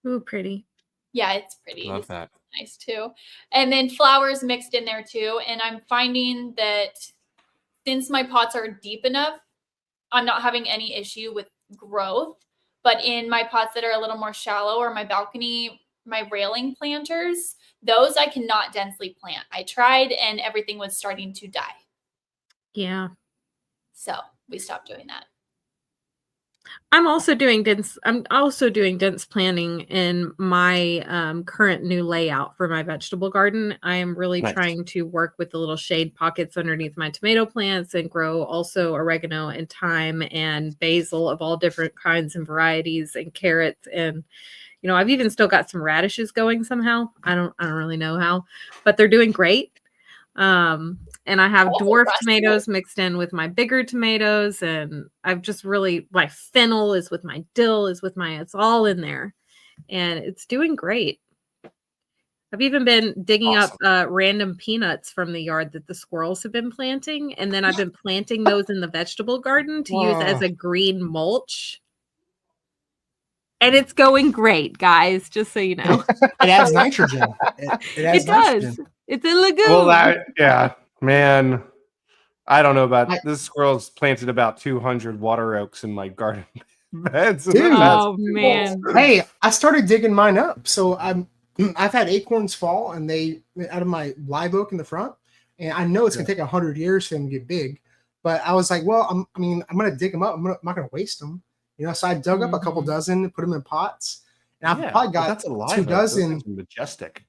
Ooh, pretty. Yeah, it's pretty. Love that. Nice too. And then flowers mixed in there too. And I'm finding that since my pots are deep enough, I'm not having any issue with growth. But in my pots that are a little more shallow, or my balcony, my railing planters, those I cannot densely plant. I tried and everything was starting to die. Yeah. So we stopped doing that. I'm also doing dense planting in my current new layout for my vegetable garden. I am really trying to work with the little shade pockets underneath my tomato plants and grow also oregano and thyme and basil of all different kinds and varieties, and carrots. And, you know, I've even still got some radishes going somehow. I don't really know how, but they're doing great. And I have dwarf tomatoes mixed in with my bigger tomatoes. And I've just really, my fennel is with my dill it's all in there, and it's doing great. I've even been digging up random peanuts from the yard that the squirrels have been planting. And then I've been planting those in the vegetable garden to use as a green mulch. And it's going great, guys, just so you know. It adds nitrogen. It does. It's a lagoon. Well, man, I don't know about this. Squirrel's planted about 200 water oaks in my garden beds. Dude, man. Hey, I started digging mine up. So I've had acorns fall, and they out of my live oak in the front. And I know it's going to take 100 years for them to get big. But I was like, well, I'm going to dig them up. I'm not going to waste them. You know, so I dug up a couple dozen, put them in pots. And I've probably got that's a lot. 2 dozen. Majestic.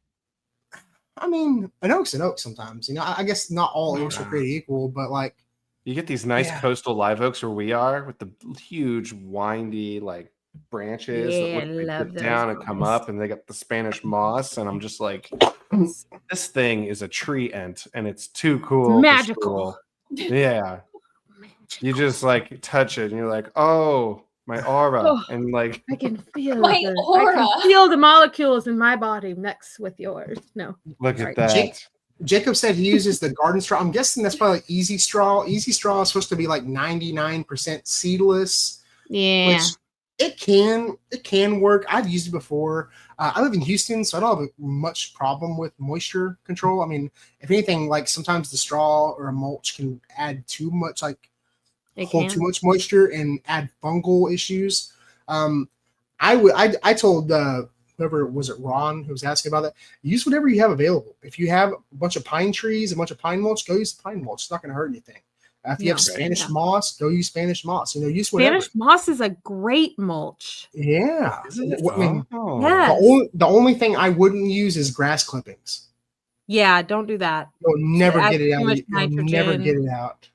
I mean, an oak's an oak sometimes. You know, I guess not all oaks are created equal, but like you get these nice coastal live oaks where we are with the huge windy like branches that look down and come up, and they got the Spanish moss, and I'm just like, this thing is a tree ant, and it's too cool. It's magical. Yeah. You just like touch it and you're like, oh, my aura. And like I can feel my aura. I can feel the molecules in my body mix with yours. No. Look at that. Jacob said he uses the garden straw. I'm guessing that's probably like easy straw. Easy straw is supposed to be like 99% seedless. Yeah. Which it can work. I've used it before. I live in Houston, so I don't have much problem with moisture control. I mean, if anything, like sometimes the straw or a mulch can add too much, like hold too much moisture and add fungal issues. I told whoever was it, Ron, who was asking about that, use whatever you have available. If you have a bunch of pine trees, a bunch of pine mulch, go use the pine mulch. It's not going to hurt anything. If you have Spanish moss, go use Spanish moss. You know, use whatever. Spanish moss is a great mulch. Yeah. I mean, the only thing I wouldn't use is grass clippings. Yeah, don't do that. You'll never get it out. You'll never get it out.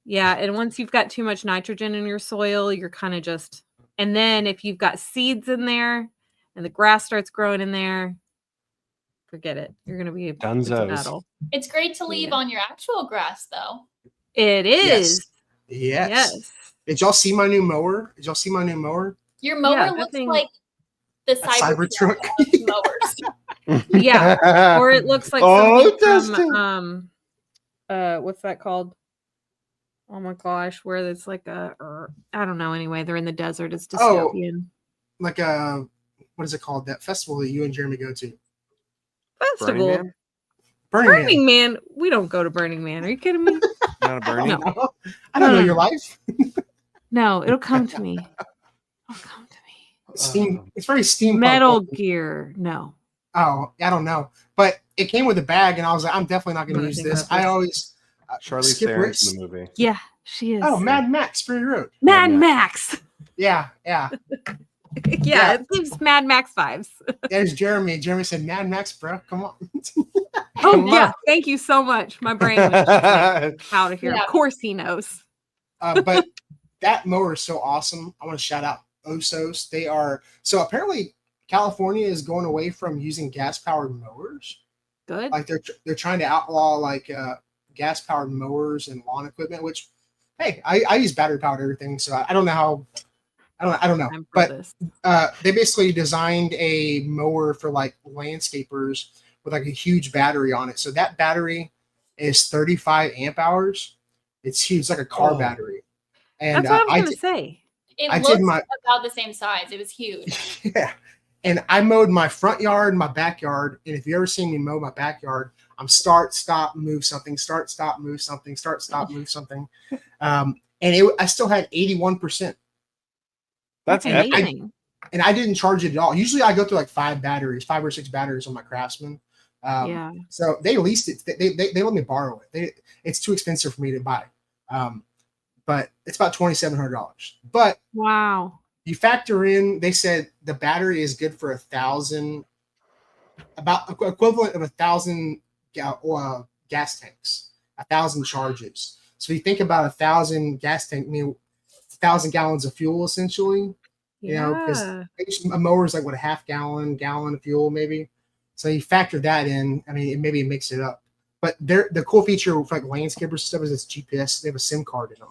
Yeah, and once you've got too much nitrogen in your soil, you're kind of just, and then if you've got seeds in there and the grass starts growing in there, forget it. You're going to be Dunzos. It's great to leave on your actual grass, though. It is. Yes. Did y'all see my new mower? Your mower looks like the Cybertruck of mowers. Yeah. Or it looks like something from what's that called? Oh my gosh, where it's like I don't know. Anyway, they're in the desert. It's dystopian. Like what is it called? That festival that you and Jeremy go to? Festival. Burning Man. We don't go to Burning Man. Are you kidding me? Not a Burning? No. I don't know your life. No, it'll come to me. It'll come to me. It's very steampunk. Metal Gear. No. Oh, I don't know. But it came with a bag, and I was like, I'm definitely not going to use this. I always Charlize Theron's in the movie. Yeah, she is. Oh, Mad Max, Fury Road. Mad Max. Yeah. Yeah, it gives Mad Max vibes. There's Jeremy. Jeremy said, Mad Max, bro. Come on. Thank you so much. My brain was just like, out of here. Yeah. Of course he knows. But that mower is so awesome. I want to shout out Osos. They are so apparently California is going away from using gas-powered mowers. Good. Like they're trying to outlaw like gas-powered mowers and lawn equipment. Which, hey, I use battery-powered everything, so I don't know how. I don't know. But they basically designed a mower for like landscapers with like a huge battery on it. So that battery is 35 amp hours. It's huge. It's like a car battery. And that's what I was going to say. It looks about the same size. It was huge. Yeah. And I mowed my front yard, my backyard. And if you ever seen me mow my backyard, I'm start, stop, move something, start, stop, move something, start, stop, move something. And I still had 81%. That's amazing. And I didn't charge it at all. Usually I go through like 5 or 6 batteries on my Craftsman. So they leased it. They let me borrow it. It's too expensive for me to buy. But it's about $2,700. But wow, you factor in, they said the battery is good for 1,000, about equivalent of 1,000 gas tanks, 1,000 charges. So if you think about 1,000 gas tank, 1,000 gallons of fuel essentially. You know, because a mower is like what, a half gallon of fuel maybe. So you factor that in. I mean, maybe it makes it up. But the cool feature for like landscapers stuff is it's GPS. They have a SIM card in them.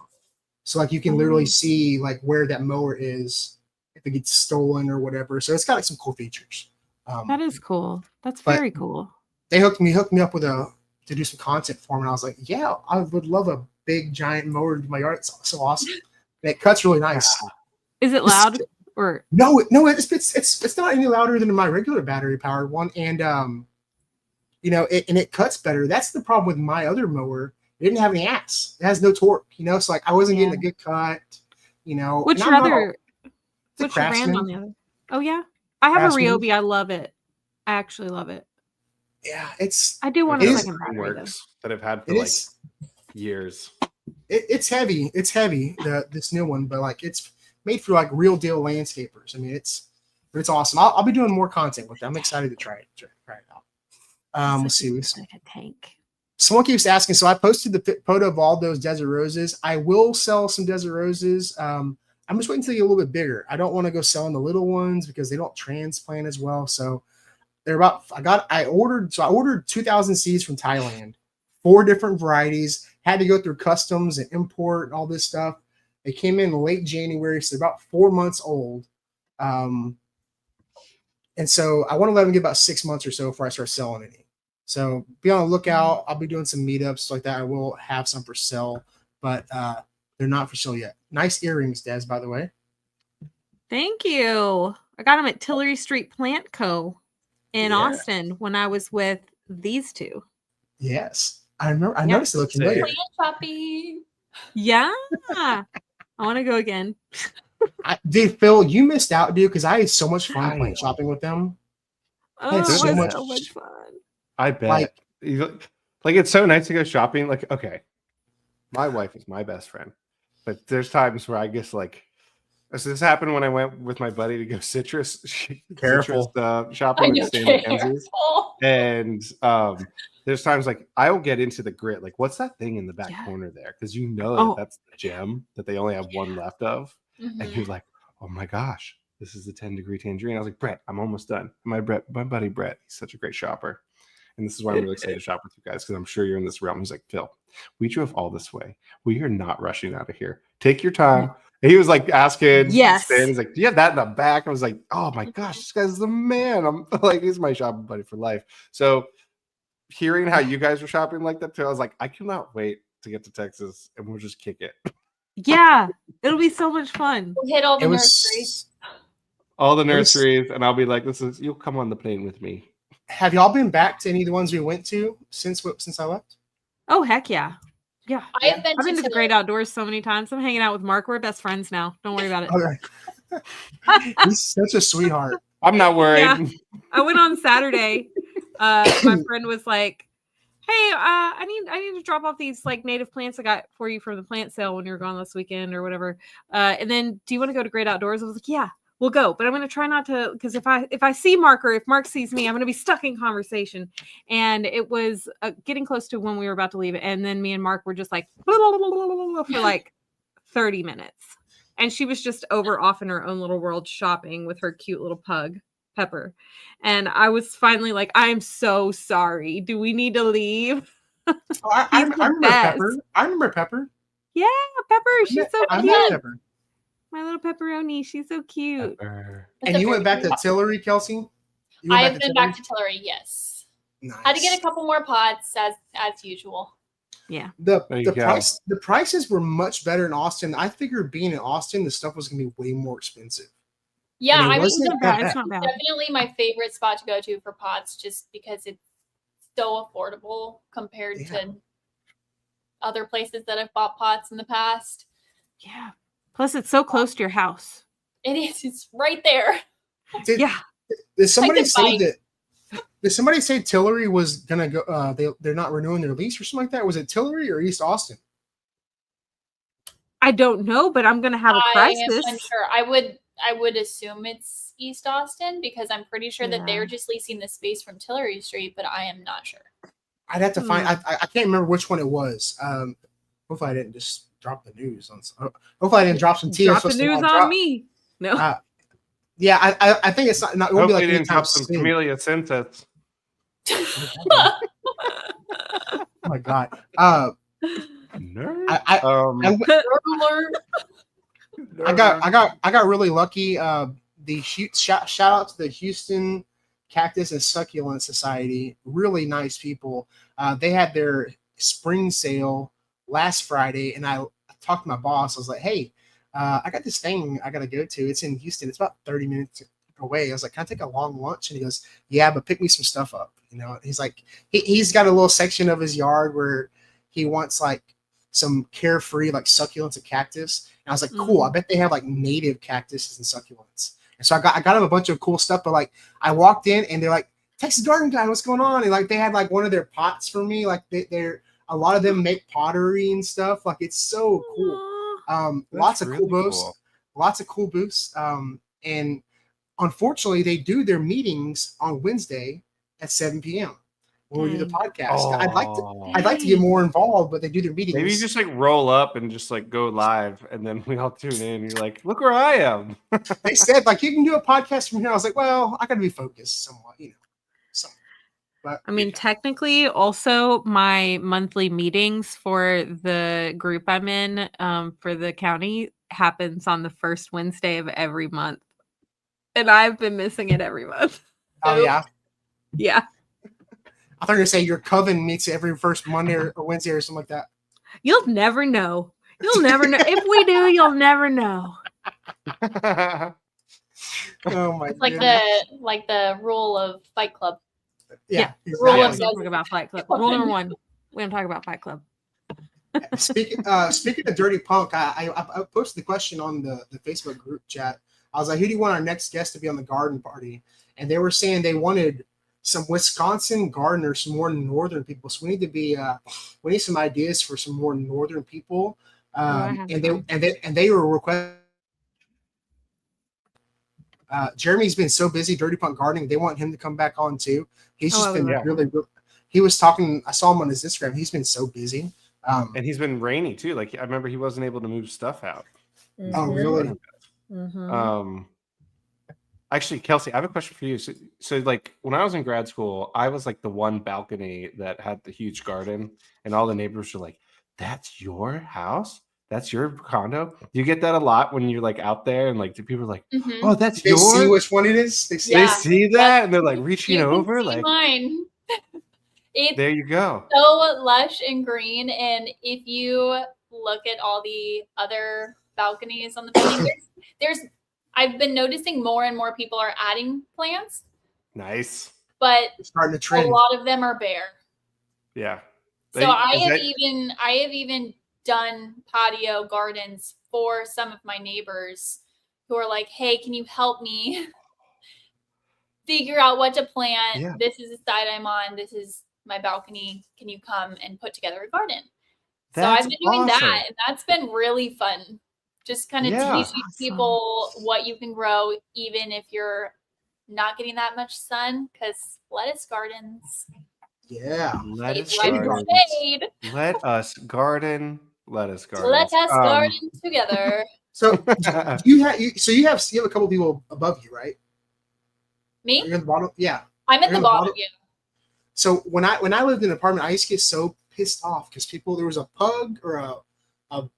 So like you can literally see like where that mower is if it gets stolen or whatever. So it's got like some cool features. That is cool. That's very cool. They hooked me up with to do some content for them, and I was like, yeah, I would love a big giant mower in my yard. It's so awesome. And it cuts really nice. Is it loud or no? It's not any louder than my regular battery powered one, and it cuts better. That's the problem with my other mower. It didn't have any ass. It has no torque, so like I wasn't getting a good cut, What's your other? What's your brand on the other? Oh yeah, I have Craftsman. A Ryobi. I love it. I actually love it. Yeah, I do want a second battery that I've had for years. It's heavy. It's heavy. This new one, but like it's made for like real deal landscapers. I mean, it's awesome. I'll be doing more content with it. I'm excited to try it out. Let's see. Like a tank. Someone keeps asking. So I posted the photo of all those desert roses. I will sell some desert roses. I'm just waiting until they get a little bit bigger. I don't want to go selling the little ones because they don't transplant as well. So they're about. I ordered 2,000 seeds from Thailand, 4 different varieties. Had to go through customs and import and all this stuff. They came in late January, so they're about 4 months old. And so I want to let them get about 6 months or so before I start selling any. So be on the lookout. I'll be doing some meetups like that. I will have some for sale, but they're not for sale yet. Nice earrings, Des, by the way. Thank you. I got them at Tillery Street Plant Co. in Austin when I was with these two. Yes. I remember. I noticed it looked familiar. Plant shopping. Yeah. I want to go again. Dude, Phil, you missed out, dude, because I had so much fun plant shopping with them. Oh, it was so much fun. I bet. Like it's so nice to go shopping. Like, okay, my wife is my best friend, but there's times where I guess like, so this happened when I went with my buddy to go citrus shopping at Stan Mackenzie's. And there's times like I'll get into the grit, like what's that thing in the back corner there? Because that's the gem that they only have one left of. And you're like, oh my gosh, this is the 10-degree tangerine. I was like, Brett, I'm almost done. My buddy Brett, he's such a great shopper. and this is why I'm really excited to shop with you guys, because I'm sure you're in this realm. He's like, Phil, we drove all this way. We are not rushing out of here. Take your time. And he was like asking, Yes. He's like, do you have that in the back? I was like, oh my gosh, this guy's the man. I'm like, he's my shopping buddy for life. So hearing how you guys were shopping like that too, I was like, I cannot wait to get to Texas and we'll just kick it. Yeah, it'll be so much fun. We'll hit all the nurseries. All the nurseries, and I'll be like, you'll come on the plane with me. Have y'all been back to any of the ones we went to since I left? Oh, heck yeah. Yeah. I've been to the Great Outdoors so many times. I'm hanging out with Mark. We're best friends now. Don't worry about it. Okay. He's such a sweetheart. I'm not worried. Yeah. I went on Saturday. My friend was like, hey, I need to drop off these like native plants I got for you from the plant sale when you were gone last weekend or whatever. And then do you want to go to Great Outdoors? I was like, yeah, we'll go. But I'm going to try not to, because if I see Mark or if Mark sees me, I'm going to be stuck in conversation. And it was getting close to when we were about to leave. And then me and Mark were just like, blah, blah, blah, blah, blah, blah, for like 30 minutes. And she was just over off in her own little world shopping with her cute little pug, Pepper. And I was finally like, I'm so sorry. Do we need to leave? I remember Pepper. I remember Pepper. Yeah, Pepper. She's so I cute. met Pepper. My little pepperoni. She's so cute. And you went back to Tillery, Kelsie? I have been back to Tillery, yes. Nice. Had to get a couple more pots as usual. Yeah. The prices were much better in Austin. I figured being in Austin, the stuff was gonna be way more expensive. Yeah, I mean, it's not bad. Definitely my favorite spot to go to for pots, just because it's so affordable compared to other places that I've bought pots in the past. Yeah. Plus, it's so close to your house. It is. It's right there. Did somebody say that? Did somebody say Tillery was gonna go? They're not renewing their lease or something like that. Was it Tillery or East Austin? I don't know, but I'm gonna have a crisis. I am unsure. I would assume it's East Austin because I'm pretty sure that they're just leasing the space from Tillery Street, but I am not sure. I'd have to find. I can't remember which one it was. Hopefully, I didn't just drop the news on. Hopefully, I didn't drop some tea. Drop the news on me. No. Yeah, I think it's not. It won't be like didn't drop some Camellia Synthes. Oh my god. I got really lucky. Shout out to the Houston Cactus and Succulent Society. Really nice people. They had their spring sale last Friday, and I talked to my boss. I was like, "Hey, I got this thing I got to go to. It's in Houston. It's about 30 minutes away." I was like, "Can I take a long lunch?" And he goes, "Yeah, but pick me some stuff up." You know, he's like, he's got a little section of his yard where he wants like some carefree like succulents and cactus. And I was like, cool. I bet they have like native cactuses and succulents. And so I got him a bunch of cool stuff. But like I walked in and they're like, "Texas Garden Guy, what's going on?" And like they had like one of their pots for me. Like they're a lot of them make pottery and stuff. Like it's so cool. Lots of cool booths. Lots of cool booths. And unfortunately, they do their meetings on Wednesday at 7 p.m. when we do the podcast. I'd like to get more involved, but they do their meetings. Maybe you just like roll up and just like go live, and then we all tune in. You're like, "Look where I am." They said like you can do a podcast from here. I was like, well, I got to be focused somewhat, you know. So, but I mean, technically, also my monthly meetings for the group I'm in for the county happens on the first Wednesday of every month, and I've been missing it every month. Oh yeah, yeah. I thought you were going to say your coven meets every first Monday or Wednesday or something like that. You'll never know. You'll never know. If we do, you'll never know. Oh my! It's like the rule of Fight Club. Yeah. Exactly. Rule of talk about Fight Club. Rule number 1: we don't talk about Fight Club. Speaking of Dirty Punk, I posted the question on the Facebook group chat. I was like, "Who do you want our next guest to be on the garden party?" And they were saying they wanted some Wisconsin gardeners, some more northern people. So we need some ideas for some more northern people. And they were requesting. Jeremy's been so busy Dirty Punk gardening. They want him to come back on too. He's just been really. He was talking. I saw him on his Instagram. He's been so busy. And he's been rainy too. Like I remember he wasn't able to move stuff out. Oh really? Mm-hmm. Actually, Kelsie, I have a question for you. So, like, when I was in grad school, I was like the one balcony that had the huge garden, and all the neighbors were like, "That's your house? That's your condo?" Do you get that a lot when you're like out there, and like the people are like, "Oh, that's They yours." see which one it is. They see. They see that, and they're like reaching You can over, see like, mine. It's there you go. so lush and green, and if you look at all the other balconies on the building, I've been noticing more and more people are adding plants, Nice. but It's starting to a trend. lot of them are bare. Yeah. So I have even done patio gardens for some of my neighbors who are like, "Hey, can you help me figure out what to plant? Yeah. This is the side I'm on. This is my balcony. Can you come and put together a garden?" So I've been doing that, and that's been really fun. Just kind of teaching people what you can grow, even if you're not getting that much sun, because lettuce gardens. Yeah. Lettuce Like gardens. shade. Let us garden. Lettuce gardens. Let us garden together. So you have a couple people above you, right? Me? You're in the bottom. Yeah. I'm at the bottom. Yeah. So when I lived in an apartment, I used to get so pissed off because there was a pug or a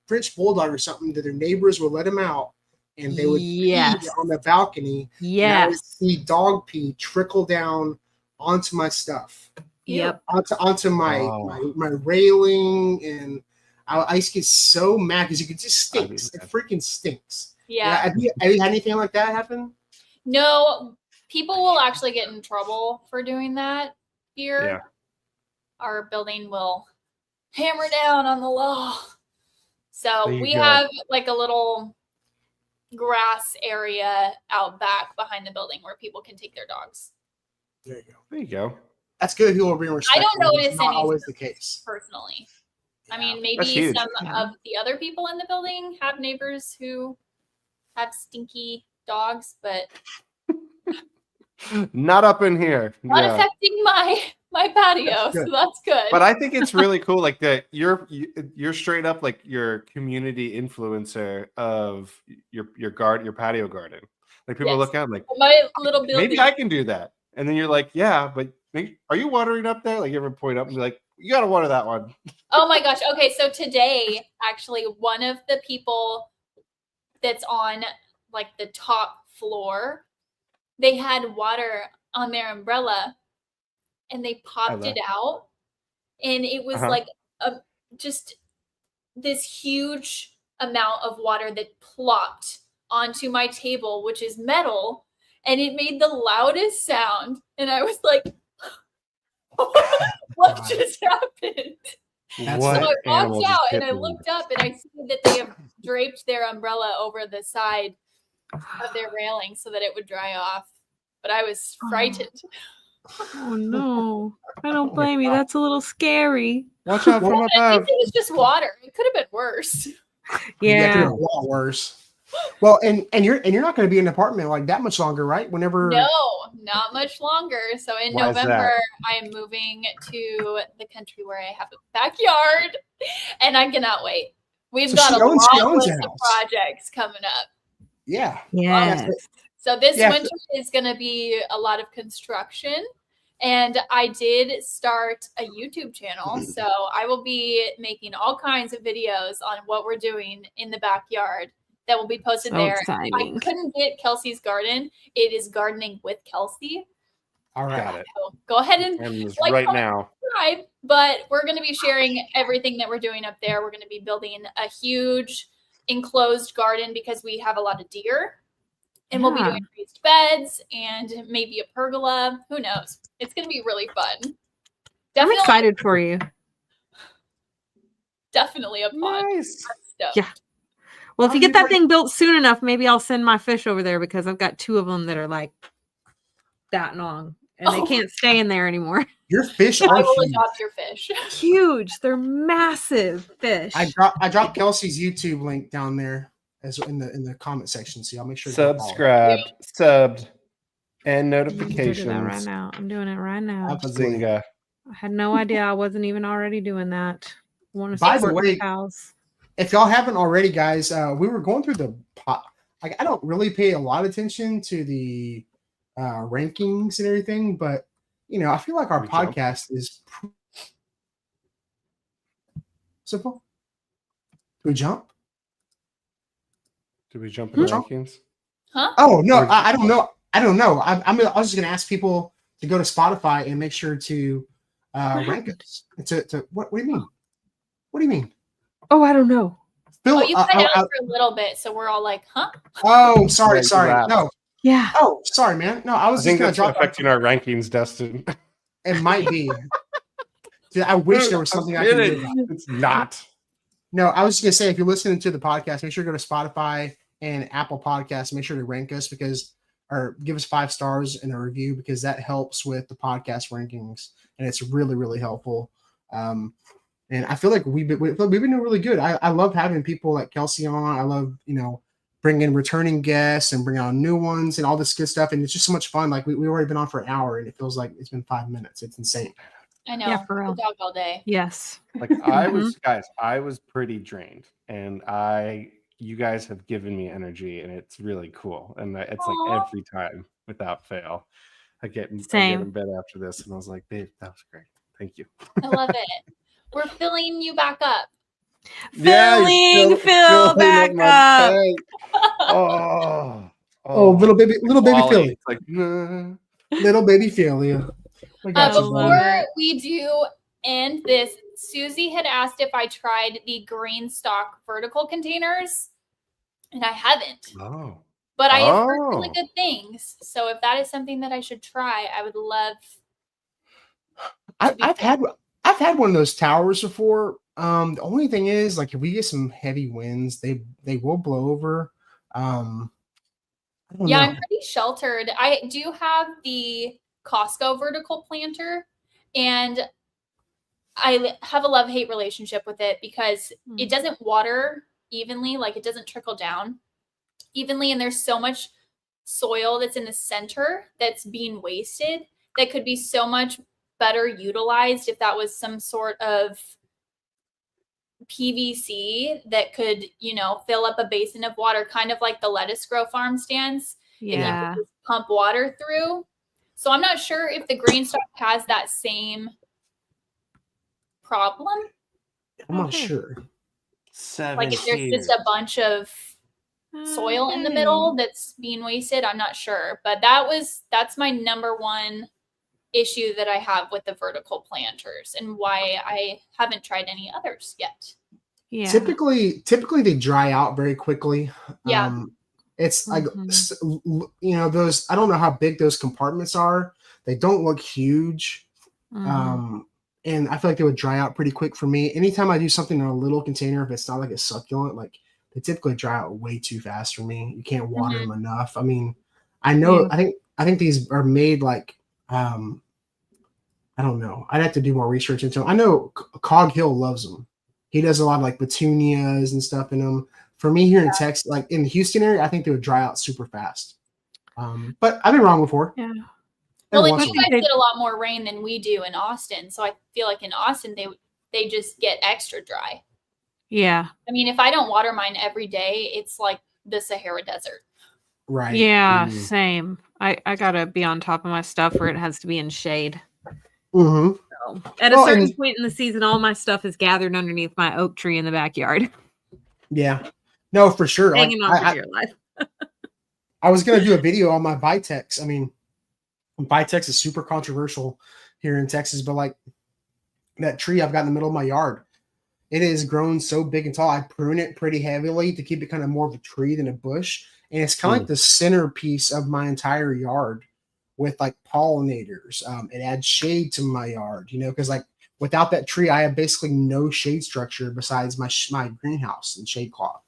French bulldog or something that their neighbors would let them out, and they would pee on the balcony. Yes. And I would see dog pee trickle down onto my stuff. Yep. Onto my railing, and I used to get so mad because it just stinks. It freaking stinks. Yeah. Have you had anything like that happen? No, people will actually get in trouble for doing that here. Yeah. Our building will hammer down on the law. So we go. have like a little grass area out back behind the building where people can take their dogs. There you go. There you go. That's good. People are being respectful. I don't notice It's not any always the case. personally. Yeah. I mean, That's maybe huge. some of the other people in the building have neighbors who have stinky dogs, but Not up in here. not affecting my patio, so that's good. But I think it's really cool, like that you're straight up like your community influencer of your patio garden. Like people look at like my little building. Maybe I can do that, and then you're like, yeah, but are you watering up there? Like you ever point up and be like, you got to water that one. Oh my gosh. Okay, so today actually one of the people that's on like the top floor, they had water on their umbrella and they popped it out, and it was like just this huge amount of water that plopped onto my table, which is metal, and it made the loudest sound, and I was like, what just happened? So I walked out and I looked up and I see that they have draped their umbrella over the side of their railing so that it would dry off. But I was frightened. Oh no. I don't blame you. That's a little scary. Watch out from I above. think it was just water. It could have been worse. Yeah, it could have been a lot worse. Well, and you're not going to be in an apartment like that much longer, right? Whenever No, not much longer. So in November, I am moving to the country where I have a backyard, and I cannot wait. We've got a long list of projects coming up. Yeah. Yeah. So this winter is going to be a lot of construction, and I did start a YouTube channel. So I will be making all kinds of videos on what we're doing in the backyard that will be posted there. Exciting. I couldn't get Kelsie's garden. It is gardening with Kelsie. All right. Got it. So go ahead and right now. Subscribe, but we're going to be sharing everything that we're doing up there. We're going to be building a huge enclosed garden because we have a lot of deer, and we'll be doing raised beds and maybe a pergola. Who knows? It's going to be really fun. I'm excited for you. Definitely a pond. Nice. Yeah. Well, if you get that thing built soon enough, maybe I'll send my fish over there because I've got 2 of them that are like that long and they can't stay in there anymore. Your fish are I will huge. adopt your fish. Huge. They're massive fish. I dropped Kelsie's YouTube link down there as in the comment section, so I'll make sure subscribe, subbed, and notifications. I'm doing it right now. Bazinga. I had no idea I wasn't even already doing that. I want to By the support way, the cows. if y'all haven't already, guys, we were going through like I don't really pay a lot of attention to the rankings and everything, but I feel like our We jump. podcast is simple. Do we jump? Do we jump in the Jump? rankings? Huh? Oh no, Or- I don't know. I don't know. I was just gonna ask people to go to Spotify and make sure to rank us. What do you mean? What do you mean? Oh, I don't know. Phil, Oh, you cut out for a little bit, so we're all like, huh? oh, sorry. Right, No. Yeah. Oh, sorry, man. No, I I was just think gonna that's drop. affecting our rankings, Destin. It might be. Dude, I wish there was something I could do about it. It's not. No, I was just gonna say, if you're listening to the podcast, make sure to go to Spotify and Apple Podcasts. Make sure to rank us or give us 5 stars in a review, because that helps with the podcast rankings, and it's really, really helpful. And I feel like we've been doing really good. I love having people like Kelsie on. I love bringing returning guests and bringing on new ones and all this good stuff. And it's just so much fun. Like we've already been on for an hour, and it feels like it's been 5 minutes. It's insane. I know. Yeah, for real. We talk all day. Yes. Like I was pretty drained, and you guys have given me energy, and it's really cool. And it's Aw. like every time without fail, I get in bed after this, and I was like, babe, that was great. Thank you. I love it. We're filling you back up. Filling Phil back up. Little baby Philly. It's like, nah. Little baby Philly. Before we do end this, Susie had asked if I tried the green stock vertical containers, and I haven't. Oh. But I have heard really good things. So if that is something that I should try, I would love. I've had one of those towers before. The only thing is, like, if we get some heavy winds, they will blow over. I don't know. I'm pretty sheltered. I do have the Costco vertical planter, and I have a love-hate relationship with it because it doesn't water evenly, like it doesn't trickle down evenly, and there's so much soil that's in the center that's being wasted that could be so much better utilized if that was some sort of PVC that could, fill up a basin of water, kind of like the lettuce grow farm stands. Yeah. And you could just pump water through. So I'm not sure if the green stock has that same problem. I'm not sure. Like if there's just a bunch of soil in the middle that's being wasted, I'm not sure. But that's my number one issue that I have with the vertical planters, and why I haven't tried any others yet. Yeah. Typically they dry out very quickly. Yeah. It's like, those, I don't know how big those compartments are. They don't look huge. And I feel like they would dry out pretty quick for me. Anytime I do something in a little container, if it's not like a succulent, like they typically dry out way too fast for me. You can't water them enough. I mean, I know, I think these are made like, I don't know. I'd have to do more research into them. I know Cog Hill loves them. He does a lot of like petunias and stuff in them. For me here in Texas, like in the Houston area, I think they would dry out super fast. But I've been wrong before. Yeah. Well, you guys get a lot more rain than we do in Austin. So I feel like in Austin, they just get extra dry. Yeah. I mean, if I don't water mine every day, it's like the Sahara Desert. Right. Yeah, same. I got to be on top of my stuff where it has to be in shade. Mm-hmm. So, at a certain point in the season, all my stuff is gathered underneath my oak tree in the backyard. Yeah. No, for sure. Hanging on for dear life. I was going to do a video on my Vitex. I mean, Vitex is super controversial here in Texas, but like that tree I've got in the middle of my yard, it is grown so big and tall. I prune it pretty heavily to keep it kind of more of a tree than a bush. And it's kind of like the centerpiece of my entire yard with like pollinators. It adds shade to my yard, because like without that tree, I have basically no shade structure besides my greenhouse and shade cloth.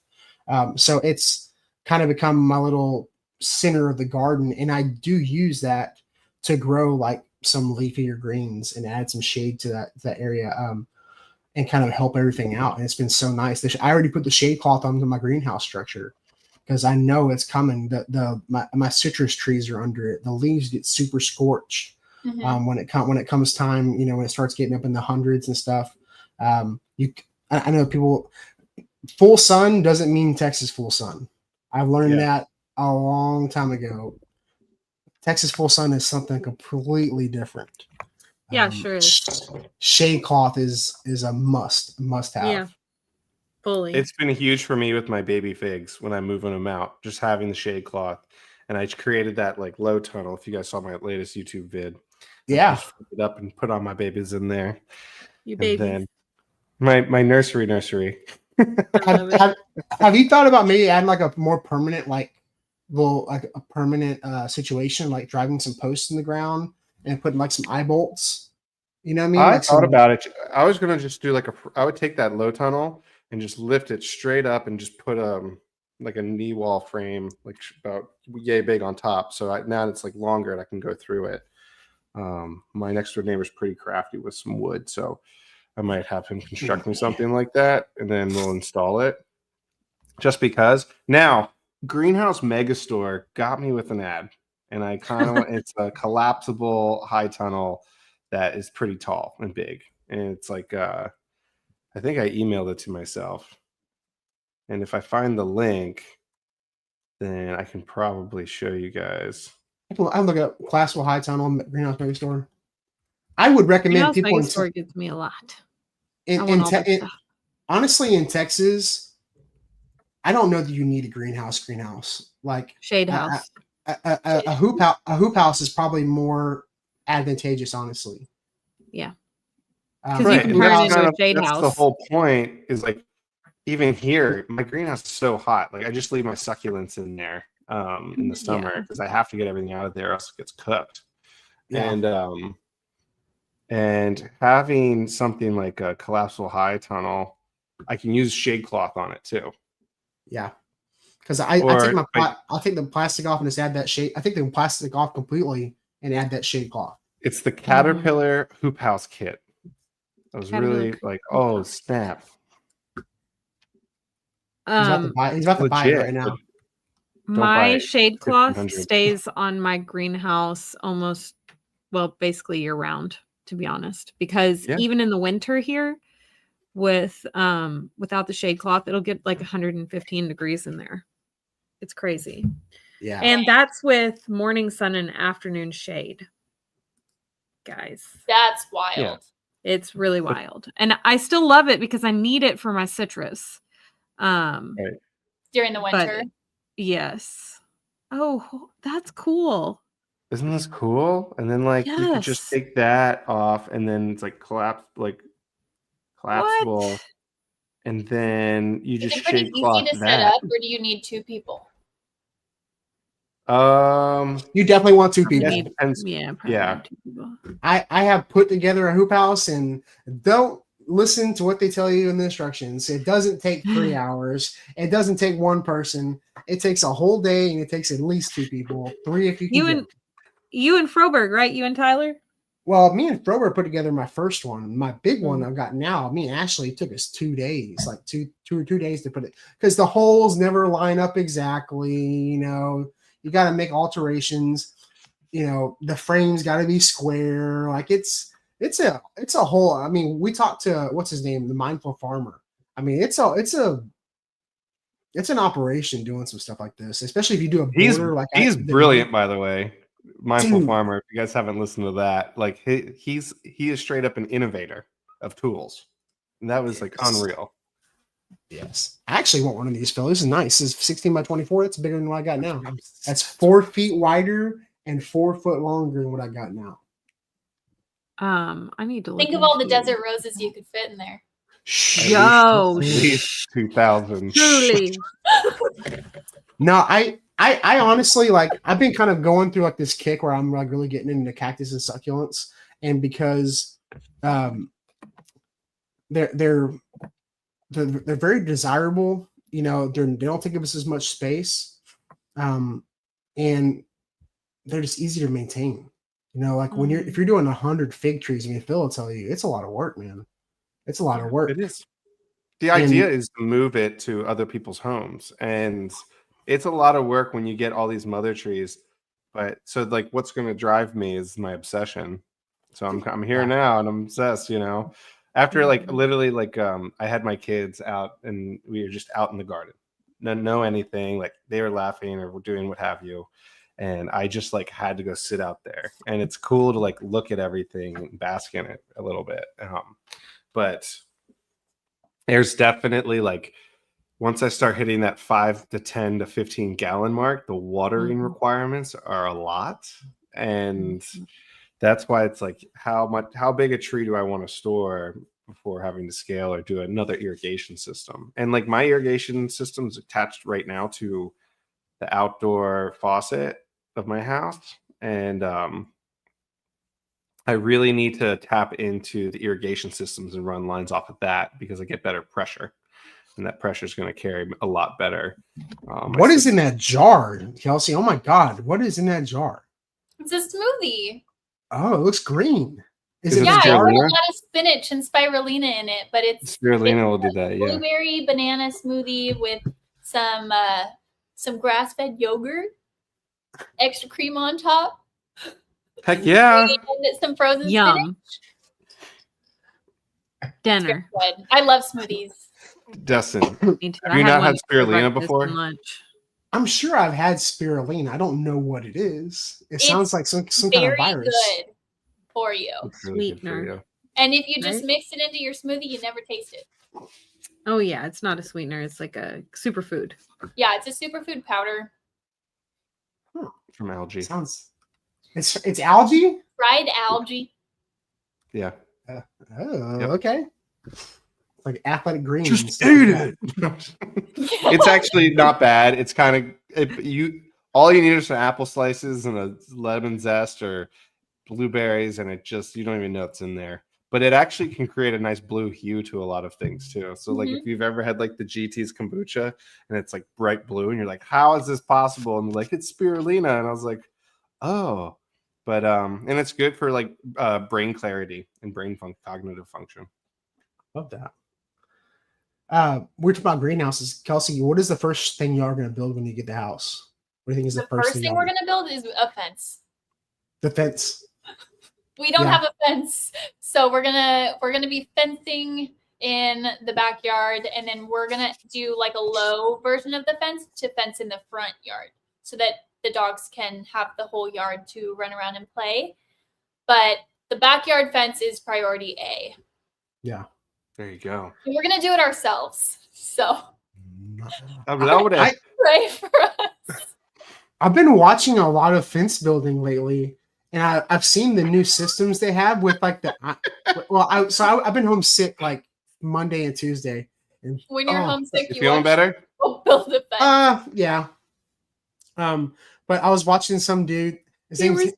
So it's kind of become my little center of the garden. And I do use that to grow like some leafier greens and add some shade to that area and kind of help everything out. And it's been so nice. I already put the shade cloth onto my greenhouse structure because I know it's coming. My citrus trees are under it. The leaves get super scorched when it comes time, when it starts getting up in the hundreds and stuff. I know people, full sun doesn't mean Texas full sun. I've learned that a long time ago. Texas full sun is something completely different. Yeah, sure is. Shade cloth is a must have. Yeah, fully. It's been huge for me with my baby figs when I'm moving them out, just having the shade cloth. And I created that like low tunnel. If you guys saw my latest YouTube vid, yeah, just flip it up and put all my babies in there. You babies. And then my nursery. Have you thought about maybe adding like a more permanent, like a permanent situation, like driving some posts in the ground and putting like some eye bolts? You know what I mean? I thought about it. I was gonna just do I would take that low tunnel and just lift it straight up and just put like a knee wall frame, like about yay big on top. So now it's like longer and I can go through it. My next door neighbor's pretty crafty with some wood, so I might have him construct me something like that, and then we'll install it. Just because. Now, Greenhouse Megastore got me with an ad, and I kind of it's a collapsible high tunnel that is pretty tall and big, and it's like I think I emailed it to myself, and if I find the link, then I can probably show you guys. I look at collapsible high tunnel Greenhouse Megastore. I would recommend people. Megastore gives me a lot. Honestly, in Texas, I don't know that you need a greenhouse. Like shade house. A hoop house is probably more advantageous, honestly. Yeah. Because you can turn it into a shade house. The whole point is like, even here, my greenhouse is so hot. Like I just leave my succulents in there in the summer because I have to get everything out of there, else it gets cooked. Yeah. And having something like a collapsible high tunnel, I can use shade cloth on it too. Yeah, because I'll take the plastic off and just add that shade. I take the plastic off completely and add that shade cloth. It's the Caterpillar Hoop House kit. I was really like, oh snap! He's about to buy it right now. My shade cloth stays on my greenhouse almost, basically year round, to be honest, because even in the winter here without the shade cloth, it'll get like 115 degrees in there. It's crazy. Yeah. And that's with morning sun and afternoon shade. Guys. That's wild. Yeah. It's really wild. And I still love it because I need it for my citrus. During the winter. Yes. Oh, that's cool. Isn't this cool? And then you can just take that off and then it's like collapsible. What? And then you just shade cloth easy to set up, or do you need two people? You definitely want two people. Yeah. Two people. I have put together a hoop house, and don't listen to what they tell you in the instructions. It doesn't take 3 hours. It doesn't take one person. It takes a whole day, and it takes at least two people. 3 if you can. You and Froberg, right? You and Tyler? Well, me and Froberg put together my first one. My big one I've got now. Me and Ashley, it took us 2 days, like two or 2 days to put it, because the holes never line up exactly. You got to make alterations. The frame's got to be square. Like it's a whole. I mean, we talked to what's his name, the Mindful Farmer. I mean, it's an operation doing some stuff like this, especially if you do a border. He's brilliant, by the way. Mindful Farmer. If you guys haven't listened to that, like he is straight up an innovator of tools, and that was like unreal. Yes, I actually want one of these, Phil. This is nice. This is 16 by 24. That's bigger than what I got now. That's 4 feet wider and 4 foot longer than what I got now. I need to think of all the desert roses you could fit in there. Yo, 2,000. Truly. No, I honestly, I've been kind of going through this kick where I'm really getting into cactus and succulents, and because they're very desirable, they don't take up as much space, and they're just easy to maintain. When if you're doing 100 fig trees, I mean, Phil will tell you it's a lot of work, man. It's a lot of work. It is. The idea is to move it to other people's homes, and it's a lot of work when you get all these mother trees. But so what's going to drive me is my obsession. So I'm here now and I'm obsessed, After literally I had my kids out and we were just out in the garden know anything. Like they were laughing or doing what have you. And I just like had to go sit out there, and it's cool to like look at everything and bask in it a little bit. But there's definitely like, once I start hitting that 5 to 10 to 15 gallon mark, the watering requirements are a lot. And that's why it's like, how big a tree do I want to store before having to scale or do another irrigation system? And like my irrigation system is attached right now to the outdoor faucet of my house. And I really need to tap into the irrigation systems and run lines off of that, because I get better pressure. And that pressure is going to carry a lot better. What is in that jar, Kelsie? Oh my God. What is in that jar? It's a smoothie. Oh, it looks green. Is it Yeah, I put a spirulina? lot of spinach and spirulina in it, but it's Spirulina will do that, yeah. blueberry banana smoothie with some grass-fed yogurt, extra cream on top. Heck yeah. And some frozen Yum. spinach. Dinner. Good. I love smoothies. Destin, Me too. have I you not one had for spirulina breakfast before? and lunch. I'm sure I've had spirulina. I don't know what it is. It sounds like some kind of Very virus. good for you. It's really good for Sweetener. you. And if you just Right? mix it into your smoothie, you never taste it. Oh yeah, it's not a sweetener. It's like a superfood. Yeah, it's a superfood powder. From algae. Sounds. It's algae. Fried algae. Yeah. Oh, Yep. okay. It's like athletic greens. Just and eat stuff like it. It's actually not bad. It's kind of all you need is some apple slices and a lemon zest or blueberries, and you don't even know it's in there. But it actually can create a nice blue hue to a lot of things too. So like if you've ever had like the GT's kombucha and it's like bright blue and you're like, how is this possible? And like, it's spirulina. And I was like, oh, but and it's good for like brain clarity and cognitive function. Love that. We're talking about greenhouses. Kelsie, what is the first thing you are going to build when you get the house? What do you think is The first thing we're going to build is a fence. The fence. We don't Yeah. have a fence, so we're gonna be fencing in the backyard, and then we're gonna do like a low version of the fence to fence in the front yard, so that the dogs can have the whole yard to run around and play. But the backyard fence is priority A. Yeah. There you go. And we're gonna do it ourselves, so pray for us. I've been watching a lot of fence building lately, and I've seen the new systems they have with like I've been homesick like Monday and Tuesday. And When you're homesick, you feeling better? We'll build a fence. Yeah. But I was watching some dude. His name's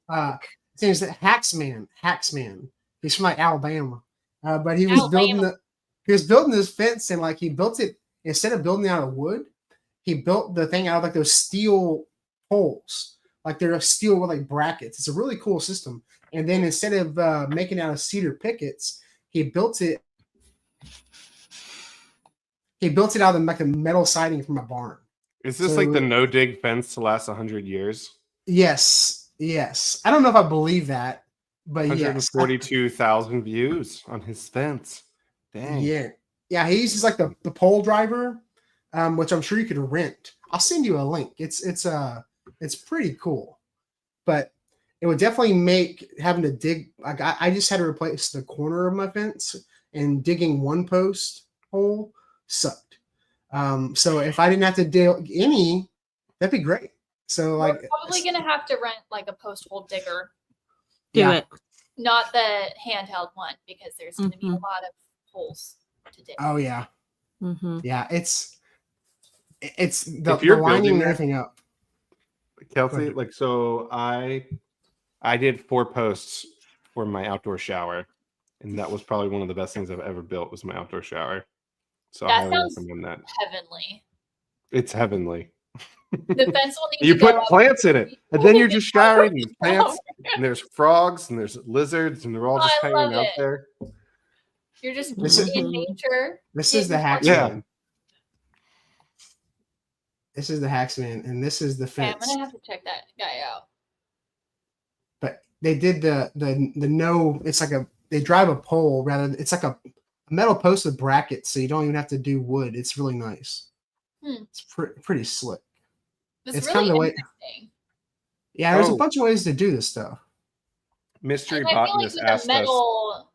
Hacksman. He's from like Alabama. But he was building this fence, and like he built it instead of building it out of wood, he built the thing out of like those steel poles. Like they're steel with like brackets. It's a really cool system. And then instead of making it out of cedar pickets, he built it out of like the metal siding from a barn. Is this like the no dig fence to last 100 years? Yes. I don't know if I believe that, but 142,000 views on his fence. Dang. Yeah. He uses like the pole driver, which I'm sure you could rent. I'll send you a link. It's pretty cool, but it would definitely make having to dig. Like I just had to replace the corner of my fence, and digging one post hole sucked. So if I didn't have to dig any, that'd be great. So like, we're probably gonna have to rent like a post hole digger. Do it. Not the handheld one, because there's gonna be a lot of holes to dig. Oh yeah, yeah. It's the If you're lining building everything up. Kelsie, like, so I did 4 posts for my outdoor shower, and that was probably one of the best things I've ever built was my outdoor shower. So I highly recommend that. Heavenly. It's heavenly. The fence will need You to put go up. plants in it, and then you're just showering with plants, and there's frogs, and there's lizards, and they're all just hanging out there. You're just in nature. This is the Hacksman. Yeah. This is the Hacksman, and this is the fence. Okay, I'm gonna have to check that guy out. But they did the no. It's like they drive a pole rather. It's like a metal post with brackets, so you don't even have to do wood. It's really nice. It's pretty slick. It's kind really of the way. interesting. Yeah, there's a bunch of ways to do this stuff. Mystery I feel like botanist with asked a metal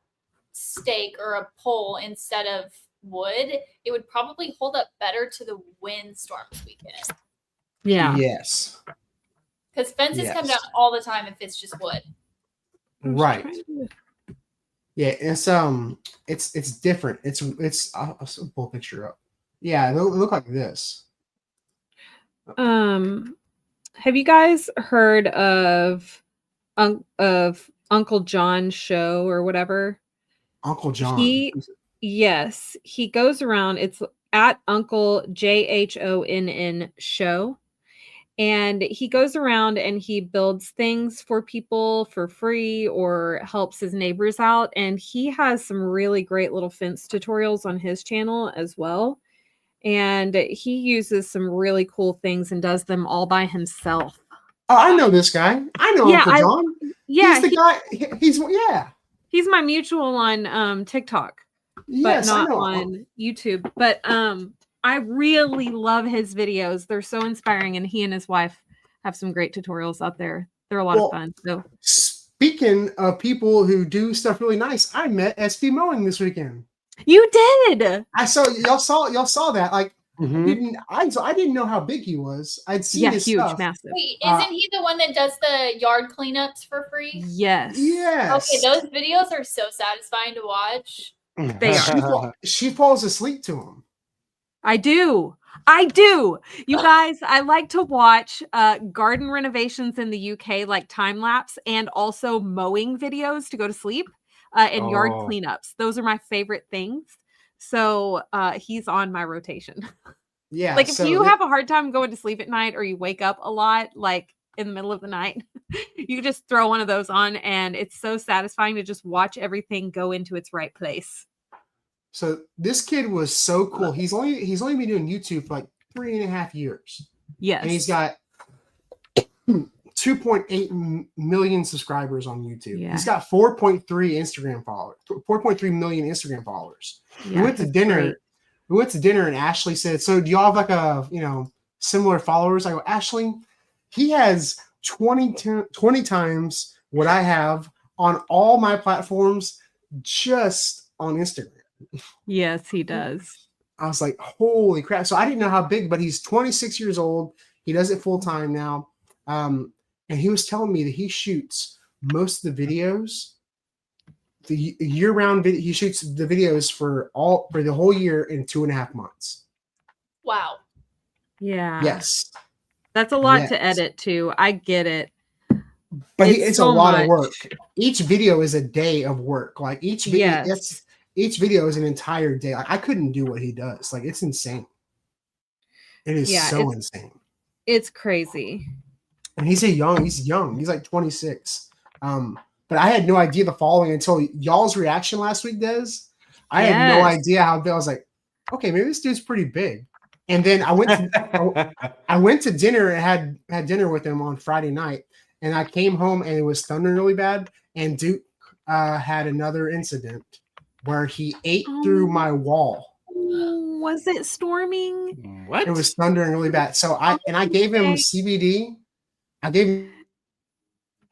stake or a pole instead of wood, it would probably hold up better to the windstorms we get. Yeah. Yes. Because fences come down all the time if it's just wood. Right. Yeah, it's different. I'll pull a picture up. Yeah, it'll look like this. Have you guys heard of Uncle John's show or whatever? Uncle John. Yes, he goes around. It's at Uncle JHONN show. And he goes around and he builds things for people for free or helps his neighbors out. And he has some really great little fence tutorials on his channel as well. And he uses some really cool things and does them all by himself. Oh, I know this guy. I know Uncle John. Yeah. He's the guy. He's my mutual on TikTok, yes, but not on YouTube. But I really love his videos. They're so inspiring, and he and his wife have some great tutorials out there. They're a lot of fun. So, speaking of people who do stuff really nice, I met SB Mowing this weekend. You did. I saw y'all saw that. Like I didn't know how big he was. I'd seen his huge, stuff. massive. Wait, isn't he the one that does the yard cleanups for free? Yes. Yes. Okay, those videos are so satisfying to watch. They are. She falls asleep to him. I do. You guys, I like to watch garden renovations in the UK, like time lapse, and also mowing videos to go to sleep and yard cleanups. Those are my favorite things. So he's on my rotation. Yeah. Like if you have a hard time going to sleep at night or you wake up a lot, like in the middle of the night, you just throw one of those on and it's so satisfying to just watch everything go into its right place. So this kid was so cool. He's only been doing YouTube for like 3.5 years. Yes. And he's got 2.8 million subscribers on YouTube. Yeah. He's got 4.3 Instagram followers. 4.3 million Instagram followers. Yeah, we went to dinner. Great. We went to dinner and Ashley said, "So do y'all have like a similar followers?" I go, "Ashley, he has 20 times what I have on all my platforms just on Instagram." Yes, he does. I was like, holy crap. So I didn't know how big, but he's 26 years old. He does it full time now. And he was telling me that he shoots most of the videos, the year-round he shoots the videos for the whole year in 2.5 months. Wow. Yeah. Yes. That's a lot to edit too. I get it. But it's so a lot of work. Each video is a day of work. Like each video, each video is an entire day. Like I couldn't do what he does. Like it's insane. It is so insane. It's crazy. And he's young. He's like 26. But I had no idea the following until y'all's reaction last week, Des. I had no idea how big. I was like, okay, maybe this dude's pretty big. And then I went to dinner and had dinner with him on Friday night. And I came home and it was thundering really bad. And Duke had another incident where he ate through my wall. Was it storming? What? It was thundering really bad. So I gave him CBD. I gave him.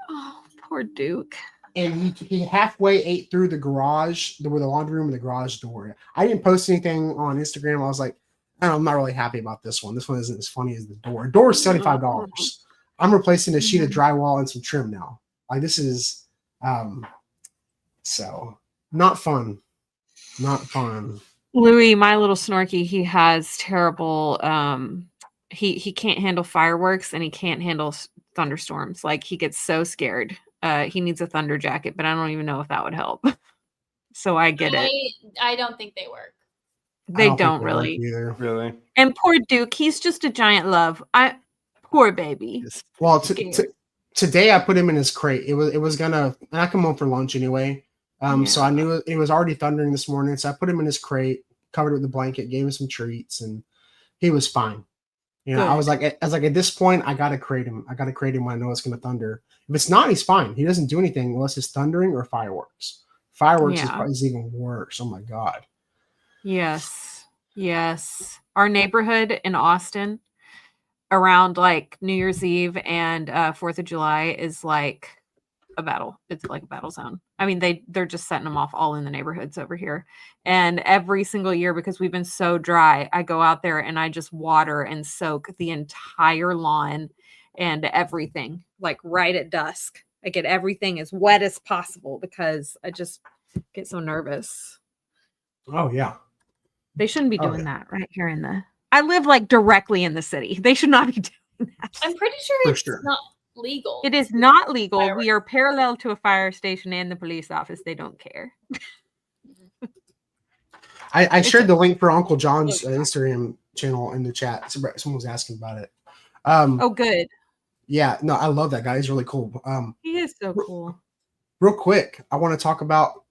Oh, poor Duke. And he halfway ate through the garage, where the laundry room and the garage door. I didn't post anything on Instagram. I was like, I'm not really happy about this one. This one isn't as funny as the door. Door is $75. I'm replacing a sheet of drywall and some trim now. Like this is, so not fun. Not fun. Louis, my little Snorky, he has terrible. He can't handle fireworks and he can't handle thunderstorms. Like he gets so scared. He needs a thunder jacket, but I don't even know if that would help. So I get it. I don't think they work. They don't really. Really. And poor Duke, he's just a giant love. Poor baby. Well, today I put him in his crate. It was gonna, and I come home for lunch anyway. So I knew it was already thundering this morning. So I put him in his crate, covered it with the blanket, gave him some treats, and he was fine. You know, I was like, at this point, I gotta crate him. I gotta crate him when I know it's gonna thunder. If it's not, he's fine. He doesn't do anything unless it's thundering or fireworks. Fireworks is even worse. Oh my god. Yes. Yes. Our neighborhood in Austin around like New Year's Eve and 4th of July is like a battle. It's like a battle zone. I mean, they're just setting them off all in the neighborhoods over here. And every single year, because we've been so dry, I go out there and I just water and soak the entire lawn and everything, like right at dusk. I get everything as wet as possible because I just get so nervous. Oh yeah. They shouldn't be doing that right here in the. I live like directly in the city. They should not be doing that. I'm pretty sure For it's sure. not legal. It is not legal. Fireworks. We are parallel to a fire station and the police office. They don't care. I shared the link for Uncle John's Instagram channel in the chat. Someone was asking about it. Oh, good. Yeah, no, I love that guy. He's really cool. He is so cool. Real quick, I want to talk about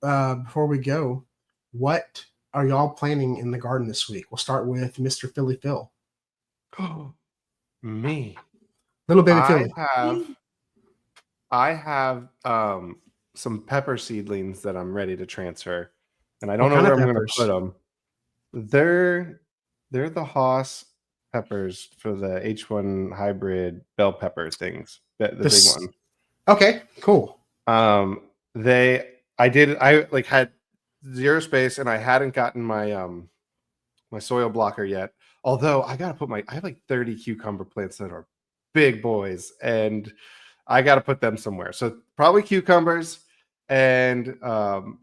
before we go, what are y'all planting in the garden this week? We'll start with Mr. Philly Phil. Me. Little baby Philly. I have some pepper seedlings that I'm ready to transfer, and I don't What know kind where of I'm going to peppers? put them. They're the Haas peppers for the H1 hybrid bell pepper things. The big one. Okay, cool. I had zero space and I hadn't gotten my my soil blocker yet. Although I gotta put I have like 30 cucumber plants that are big boys, and I gotta put them somewhere. So probably cucumbers and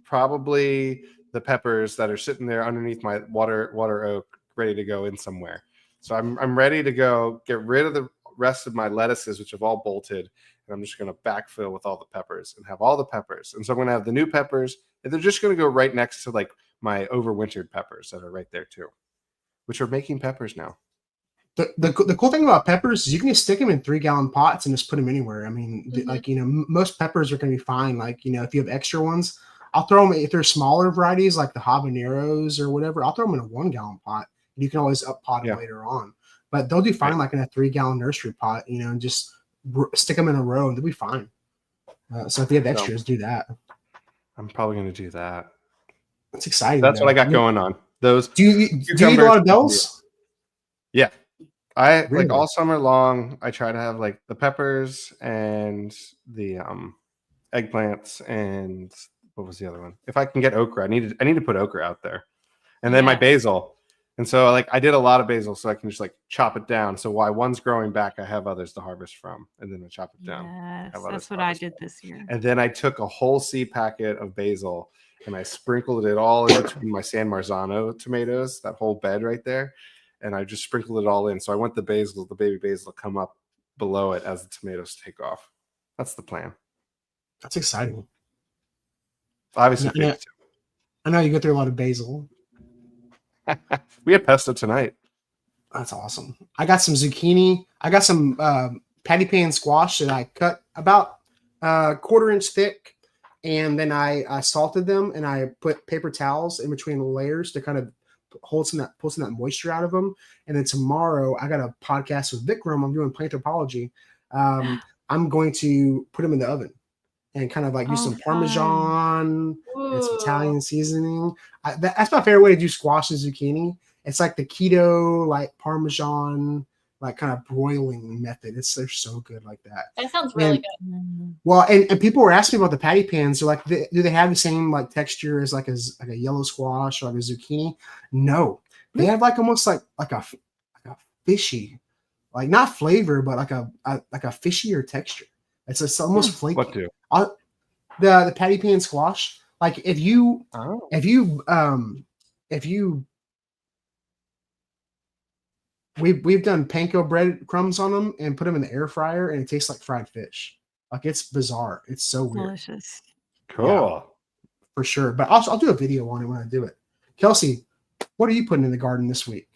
probably the peppers that are sitting there underneath my water oak, ready to go in somewhere. So I'm ready to go get rid of the rest of my lettuces, which have all bolted, and I'm just going to backfill with all the peppers and have all the peppers. And so I'm going to have the new peppers, and they're just going to go right next to like my overwintered peppers that are right there too, which are making peppers now. The cool thing about peppers is you can just stick them in 3-gallon pots and just put them anywhere. I mean, like, most peppers are going to be fine. Like, if you have extra ones, I'll throw them, if they're smaller varieties like the habaneros or whatever, I'll throw them in a 1-gallon pot. You can always up pot them later on, but they'll do fine like in a 3-gallon nursery pot, and just stick them in a row and they'll be fine. So if you have extras, do that. I'm probably going to do that. That's exciting. That's what I got going on. Those. Do you eat a lot of bells? Yeah. I Really? like all summer long. I try to have like the peppers and the eggplants and what was the other one? If I can get okra, I need to put okra out there, and then my basil. And so like I did a lot of basil, so I can just like chop it down. So while one's growing back, I have others to harvest from, and then I chop it down. Yes, that's what I did this year. And then I took a whole seed packet of basil and I sprinkled it all in between my San Marzano tomatoes, that whole bed right there. And I just sprinkled it all in. So I want the baby basil to come up below it as the tomatoes take off. That's the plan. That's exciting. Obviously, I know you go through a lot of basil. We had pesto tonight. That's awesome. I got some zucchini. I got some patty pan squash that I cut about a 1/4 inch thick. And then I salted them and I put paper towels in between the layers to kind of pull some of that moisture out of them. And then tomorrow I got a podcast with Vikram. I'm doing planthropology. I'm going to put them in the oven and kind of like use some Parmesan and some Italian seasoning. That's my favorite way to do squash and zucchini. It's like the keto, like Parmesan, like kind of broiling method. They're so good like that. That sounds really good. Well, and people were asking me about the patty pans. They're like, do they have the same like texture as like a yellow squash or like a zucchini? No, they have like almost like a fishy, like not flavor, but like a fishier texture. It's almost flaky. What do? The patty pan squash. Like if you we've done panko bread crumbs on them and put them in the air fryer, and it tastes like fried fish. Like it's bizarre. It's so weird. Delicious. Cool. Yeah, for sure. But I'll do a video on it when I do it. Kelsie, what are you putting in the garden this week?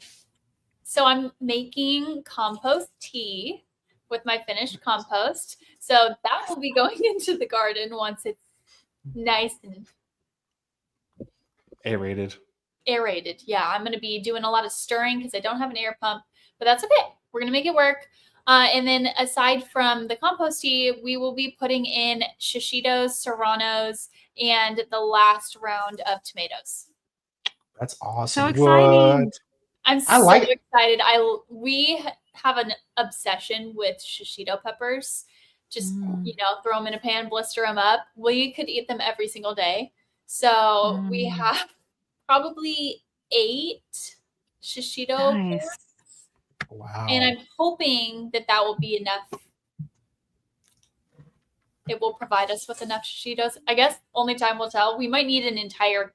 So I'm making compost tea with my finished compost. So that will be going into the garden once it's nice and aerated. Yeah, I'm going to be doing a lot of stirring because I don't have an air pump, but that's okay. We're going to make it work. And then aside from the compost tea, we will be putting in shishitos, serranos, and the last round of tomatoes. That's awesome. So exciting. I'm so excited. We have an obsession with shishito peppers. Just throw them in a pan, blister them up. We could eat them every single day. So we have probably 8 shishito plants. Wow. And I'm hoping that will be enough. It will provide us with enough shishitos. I guess only time will tell. We might need an entire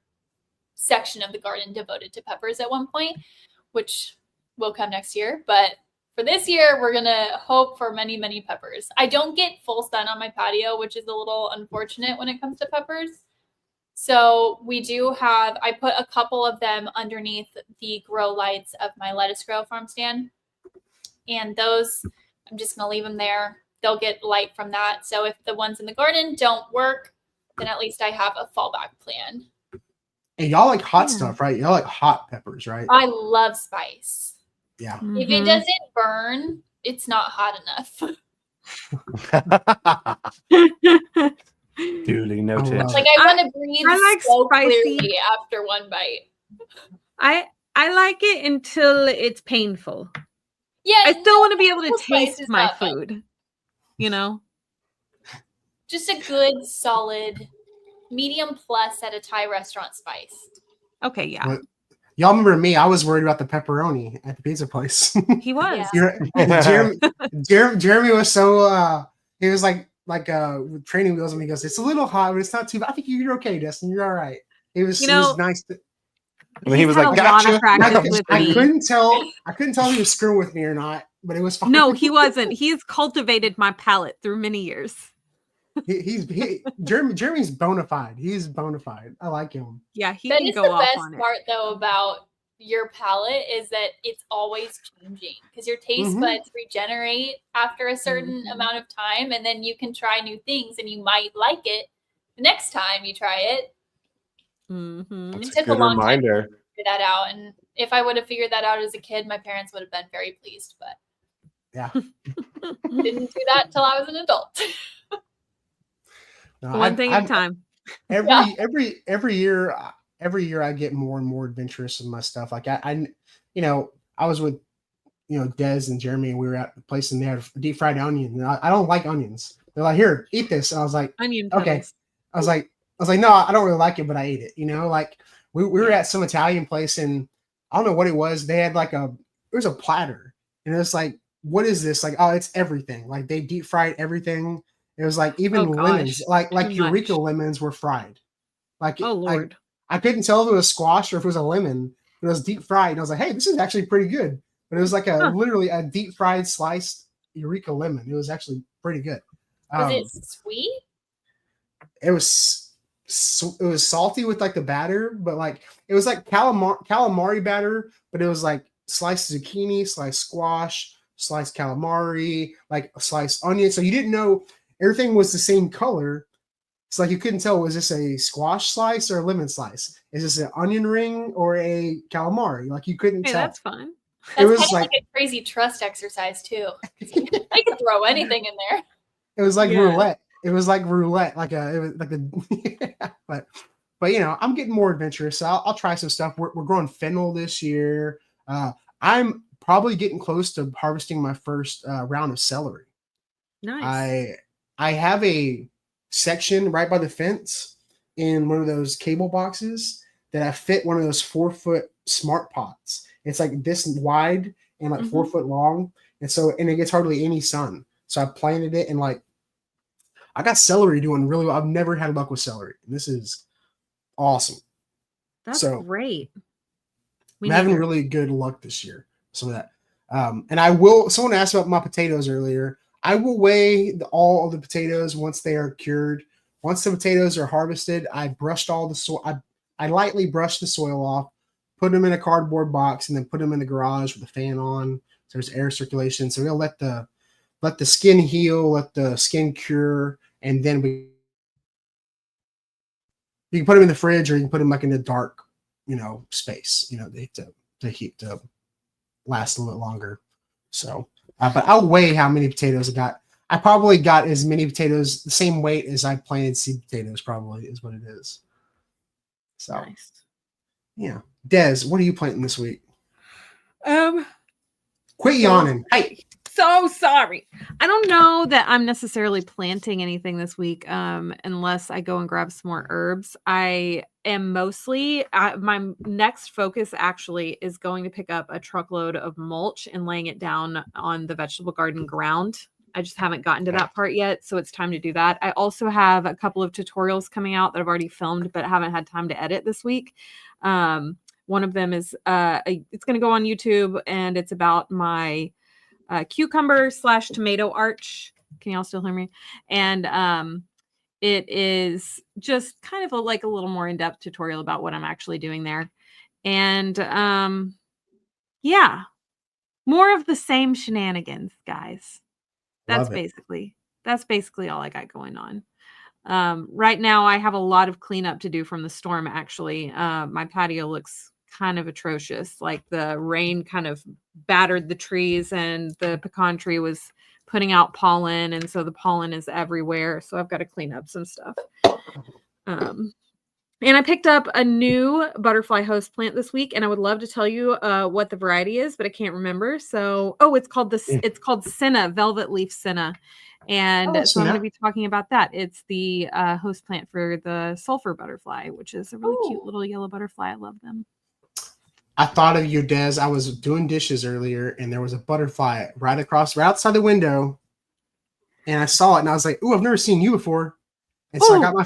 section of the garden devoted to peppers at one point, which will come next year. But for this year, we're going to hope for many, many peppers. I don't get full sun on my patio, which is a little unfortunate when it comes to peppers. So we do have, I put a couple of them underneath the grow lights of my lettuce grow farm stand. And those, I'm just going to leave them there. They'll get light from that. So if the ones in the garden don't work, then at least I have a fallback plan. And y'all like hot stuff, right? Y'all like hot peppers, right? I love spice. Yeah. If it doesn't burn, it's not hot enough. Duly noted. Like I want to breathe so clearly after one bite. I like it until it's painful. Yeah. I still want to be able to taste my food. You know? Just a good, solid, medium plus at a Thai restaurant spice. Okay, yeah. But y'all remember me? I was worried about the pepperoni at the pizza place. He was. Yeah. Jeremy was so he was like with training wheels and he goes, it's a little hot, but it's not too bad. I think you're okay, Destin. You're all right. It was nice to and he was like, gotcha. I couldn't tell if he was screwing with me or not, but it was fine. No, he wasn't. He's cultivated my palate through many years. Jeremy's bona fide. He's bona fide. I like him. Yeah, he can go off on it. The best part though about your palate is that it's always changing because your taste buds regenerate after a certain amount of time, and then you can try new things and you might like it the next time you try it. That's it took a good long reminder. time to figure that out, and if I would have figured that out as a kid, my parents would have been very pleased, but yeah, didn't do that until I was an adult. No, one thing at a time. Every year I get more and more adventurous in my stuff. Like I was with Des and Jeremy, and we were at the place and they had a deep fried onion. And I don't like onions. They're like, here, eat this. And I was like, onion. Okay. I was like, no, I don't really like it, but I ate it. Like we were at some Italian place and I don't know what it was. They had it was a platter, and it was like, what is this? Like, oh, it's everything. Like they deep fried everything. It was like even lemons, like Eureka lemons were fried. Like, oh Lord. I couldn't tell if it was squash or if it was a lemon. It was deep fried. And I was like, hey, this is actually pretty good. But it was like literally a deep fried sliced Eureka lemon. It was actually pretty good. Was it sweet? It was salty with like the batter, but like it was like calamari batter, but it was like sliced zucchini, sliced squash, sliced calamari, like a sliced onion. So you didn't know everything was the same color. It's like you couldn't tell, was this a squash slice or a lemon slice? Is this an onion ring or a calamari? Like you couldn't tell. That's fun. It was like a crazy trust exercise too. I could throw anything in there. It was like roulette. It was like roulette, but I'm getting more adventurous. So I'll try some stuff. We're growing fennel this year. I'm probably getting close to harvesting my first round of celery. Nice. I have a section right by the fence in one of those cable boxes that I fit one of those 4-foot smart pots. It's like this wide and like 4 foot long. And it gets hardly any sun. So I planted it and I got celery doing really well. I've never had luck with celery. This is awesome. That's great. I'm having really good luck this year. Some of that. And someone asked about my potatoes earlier. I will weigh all of the potatoes once they are cured. Once the potatoes are harvested, I brushed all the soil. I lightly brushed the soil off, put them in a cardboard box, and then put them in the garage with the fan on. So there's air circulation. So we'll let the skin heal, let the skin cure, and then you can put them in the fridge or you can put them in a dark, space, to last a little bit longer. So, but I'll weigh how many potatoes I got. I probably got as many potatoes, the same weight as I planted seed potatoes, probably is what it is. So, nice. Yeah. Des, what are you planting this week? Quit yawning. Hey. So sorry. I don't know that I'm necessarily planting anything this week unless I go and grab some more herbs. I am mostly, my next focus actually is going to pick up a truckload of mulch and laying it down on the vegetable garden ground. I just haven't gotten to that part yet, so it's time to do that. I also have a couple of tutorials coming out that I've already filmed but haven't had time to edit this week. One of them is it's going to go on YouTube, and it's about my cucumber / tomato arch. Can y'all still hear me? And it is just kind of like a little more in-depth tutorial about what I'm actually doing there. And yeah, more of the same shenanigans, guys. That's basically all I got going on. Right now I have a lot of cleanup to do from the storm. Actually, my patio looks kind of atrocious. Like the rain kind of battered the trees, and the pecan tree was putting out pollen, and so the pollen is everywhere. So I've got to clean up some stuff. And I picked up a new butterfly host plant this week, and I would love to tell you what the variety is, but I can't remember. So, it's called Senna, velvet leaf Senna. And so I'm going to be talking about that. It's the host plant for the sulfur butterfly, which is a really cute little yellow butterfly. I love them. I thought of you, Des. I was doing dishes earlier, and there was a butterfly right outside the window, and I saw it, and I was like, "Ooh, I've never seen you before." And so I got my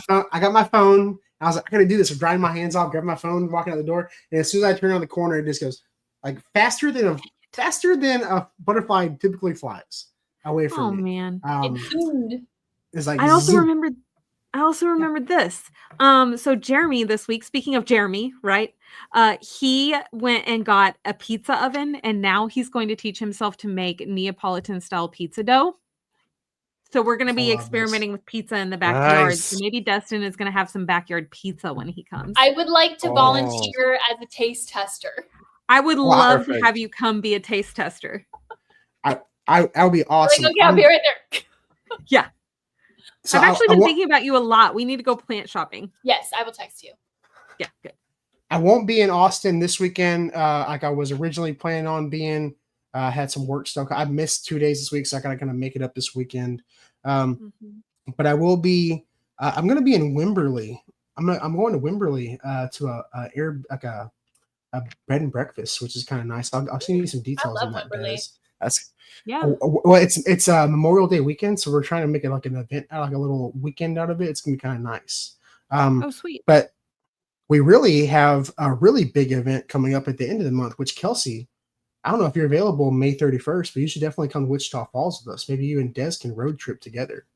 phone. I was like, I gotta do this. I'm drying my hands off, grab my phone, walking out the door, and as soon as I turn on the corner, it just goes like faster than a butterfly typically flies away from me. Man, it's like I also remembered this. So Jeremy this week, speaking of Jeremy, right? He went and got a pizza oven, and now he's going to teach himself to make Neapolitan style pizza dough. So we're going to be experimenting with pizza in the backyard. Nice. So maybe Destin is going to have some backyard pizza when he comes. I would like to volunteer as a taste tester. I would love to have you come be a taste tester. That would be awesome. Like, okay, I'll be right there. Yeah. So I've actually been thinking about you a lot. We need to go plant shopping. Yes, I will text you. Yeah, good. I won't be in Austin this weekend like I was originally planning on being. Had some work stuff. I missed 2 days this week, so I gotta kind of make it up this weekend. But I will be. I'm going to be in Wimberley. I'm going to Wimberley to a bed and breakfast, which is kind of nice. I'll send you some details on that. That's well, it's Memorial Day weekend, so we're trying to make it like an event, like a little weekend out of it. It's gonna be kind of nice. Sweet. But we really have a really big event coming up at the end of the month, which Kelsie, I don't know if you're available May 31st, but you should definitely come to Wichita Falls with us. Maybe you and Des can road trip together.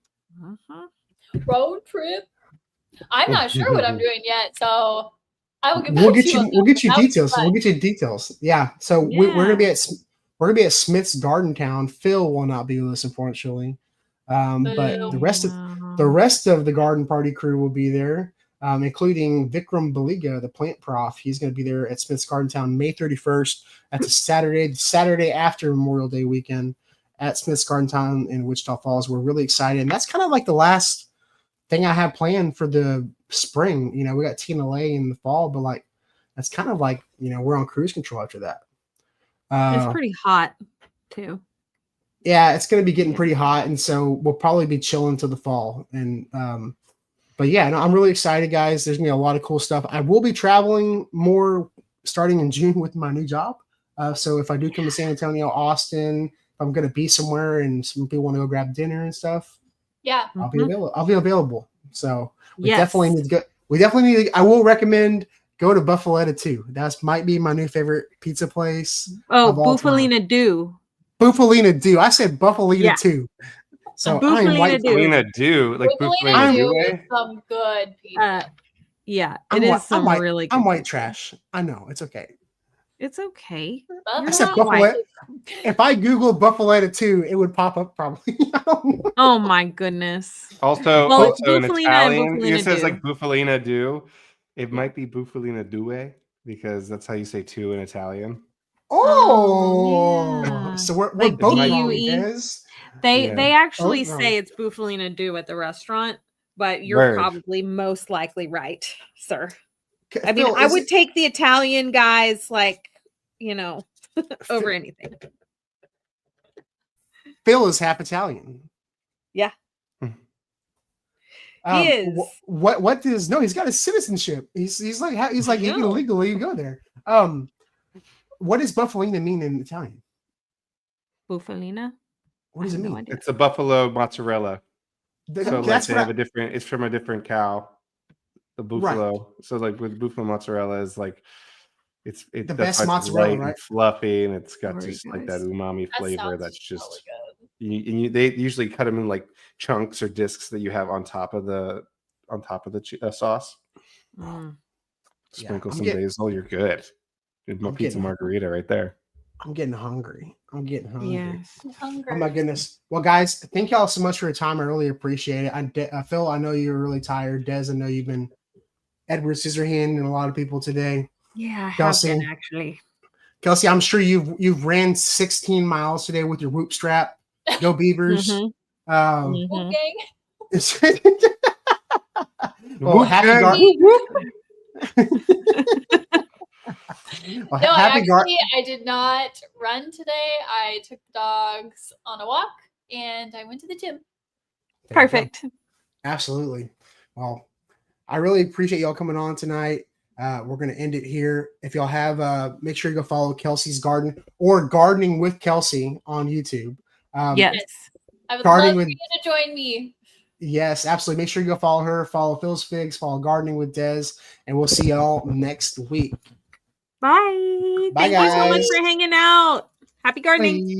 Road trip? I'm not sure what I'm doing yet, so I will get back We'll get you details. We'll get you details. Yeah. So we're gonna be at Smith's Garden Town. Phil will not be with us, unfortunately. But the rest of the garden party crew will be there, including Vikram Baliga, the plant prof. He's going to be there at Smith's Garden Town May 31st. That's a Saturday after Memorial Day weekend at Smith's Garden Town in Wichita Falls. We're really excited, and that's kind of like the last thing I have planned for the spring. You know, we got TNLA in the fall, but like that's kind of like, you know, we're on cruise control after that. It's pretty hot too. Yeah, it's going to be getting pretty hot, and so we'll probably be chilling till the fall. And but yeah, no, I'm really excited, guys. There's going to be a lot of cool stuff. I will be traveling more starting in June with my new job. So if I do come to San Antonio, Austin, if I'm going to be somewhere and some people want to go grab dinner and stuff, I'll be available. I'll be available. So we definitely need to go. We definitely need to, I will recommend go to Buffaletta too. That might be my new favorite pizza place. Oh, Bufalina Do. Bufalina Do. I said Buffalina too. So Bufalina Do. Like Bufalina Do is some good pizza. Yeah, it is some really good. I'm white trash. I know. It's okay. It's okay. I said Buffaletta. If I Googled Buffaletta 2, it would pop up probably. Oh my goodness. Also in Italian, it says like Bufalina Do. It might be Bufalina Due because that's how you say two in Italian. Yeah. So we're like both D-U-E. They actually say it's Bufalina Do at the restaurant, but you're probably most likely right, sir. I mean, I would take the Italian guys, like, you know. over anything. Phil is half Italian. Yeah. He is. What does no? He's got a citizenship. He's like he can legally go there. What does Buffalina mean in Italian? Bufalina. What does it mean? It's a buffalo mozzarella. So like That's they have a different. It's from a different cow. The buffalo. Right. So like with buffalo mozzarella is like it's the best mozzarella, right? And fluffy, and it's got like that umami flavor. That's just. They usually cut them in like chunks or discs that you have on top of the sauce. Sprinkle some basil, you're good. Pizza margarita right there. I'm getting hungry. Yes. Oh my goodness. Well, guys, thank y'all so much for your time. I really appreciate it. Phil, I know you're really tired. Des, I know you've been Edward Scissorhand and a lot of people today. Yeah, I Kelsie, have been actually. Kelsie, I'm sure you've ran 16 miles today with your whoop strap. Go Beavers. Okay. Well, happy I did not run today. I took the dogs on a walk and I went to the gym. Perfect. Absolutely. Well, I really appreciate y'all coming on tonight. We're going to end it here. If y'all have, make sure you go follow Kelsie's Garden or Gardening with Kelsie on YouTube. Yes. I would love for you to join me. Yes, absolutely. Make sure you go follow her, follow Phil's Figs, follow Gardening with Des, and we'll see y'all next week. Bye. Bye, Thank you so much for hanging out. Happy gardening. Bye.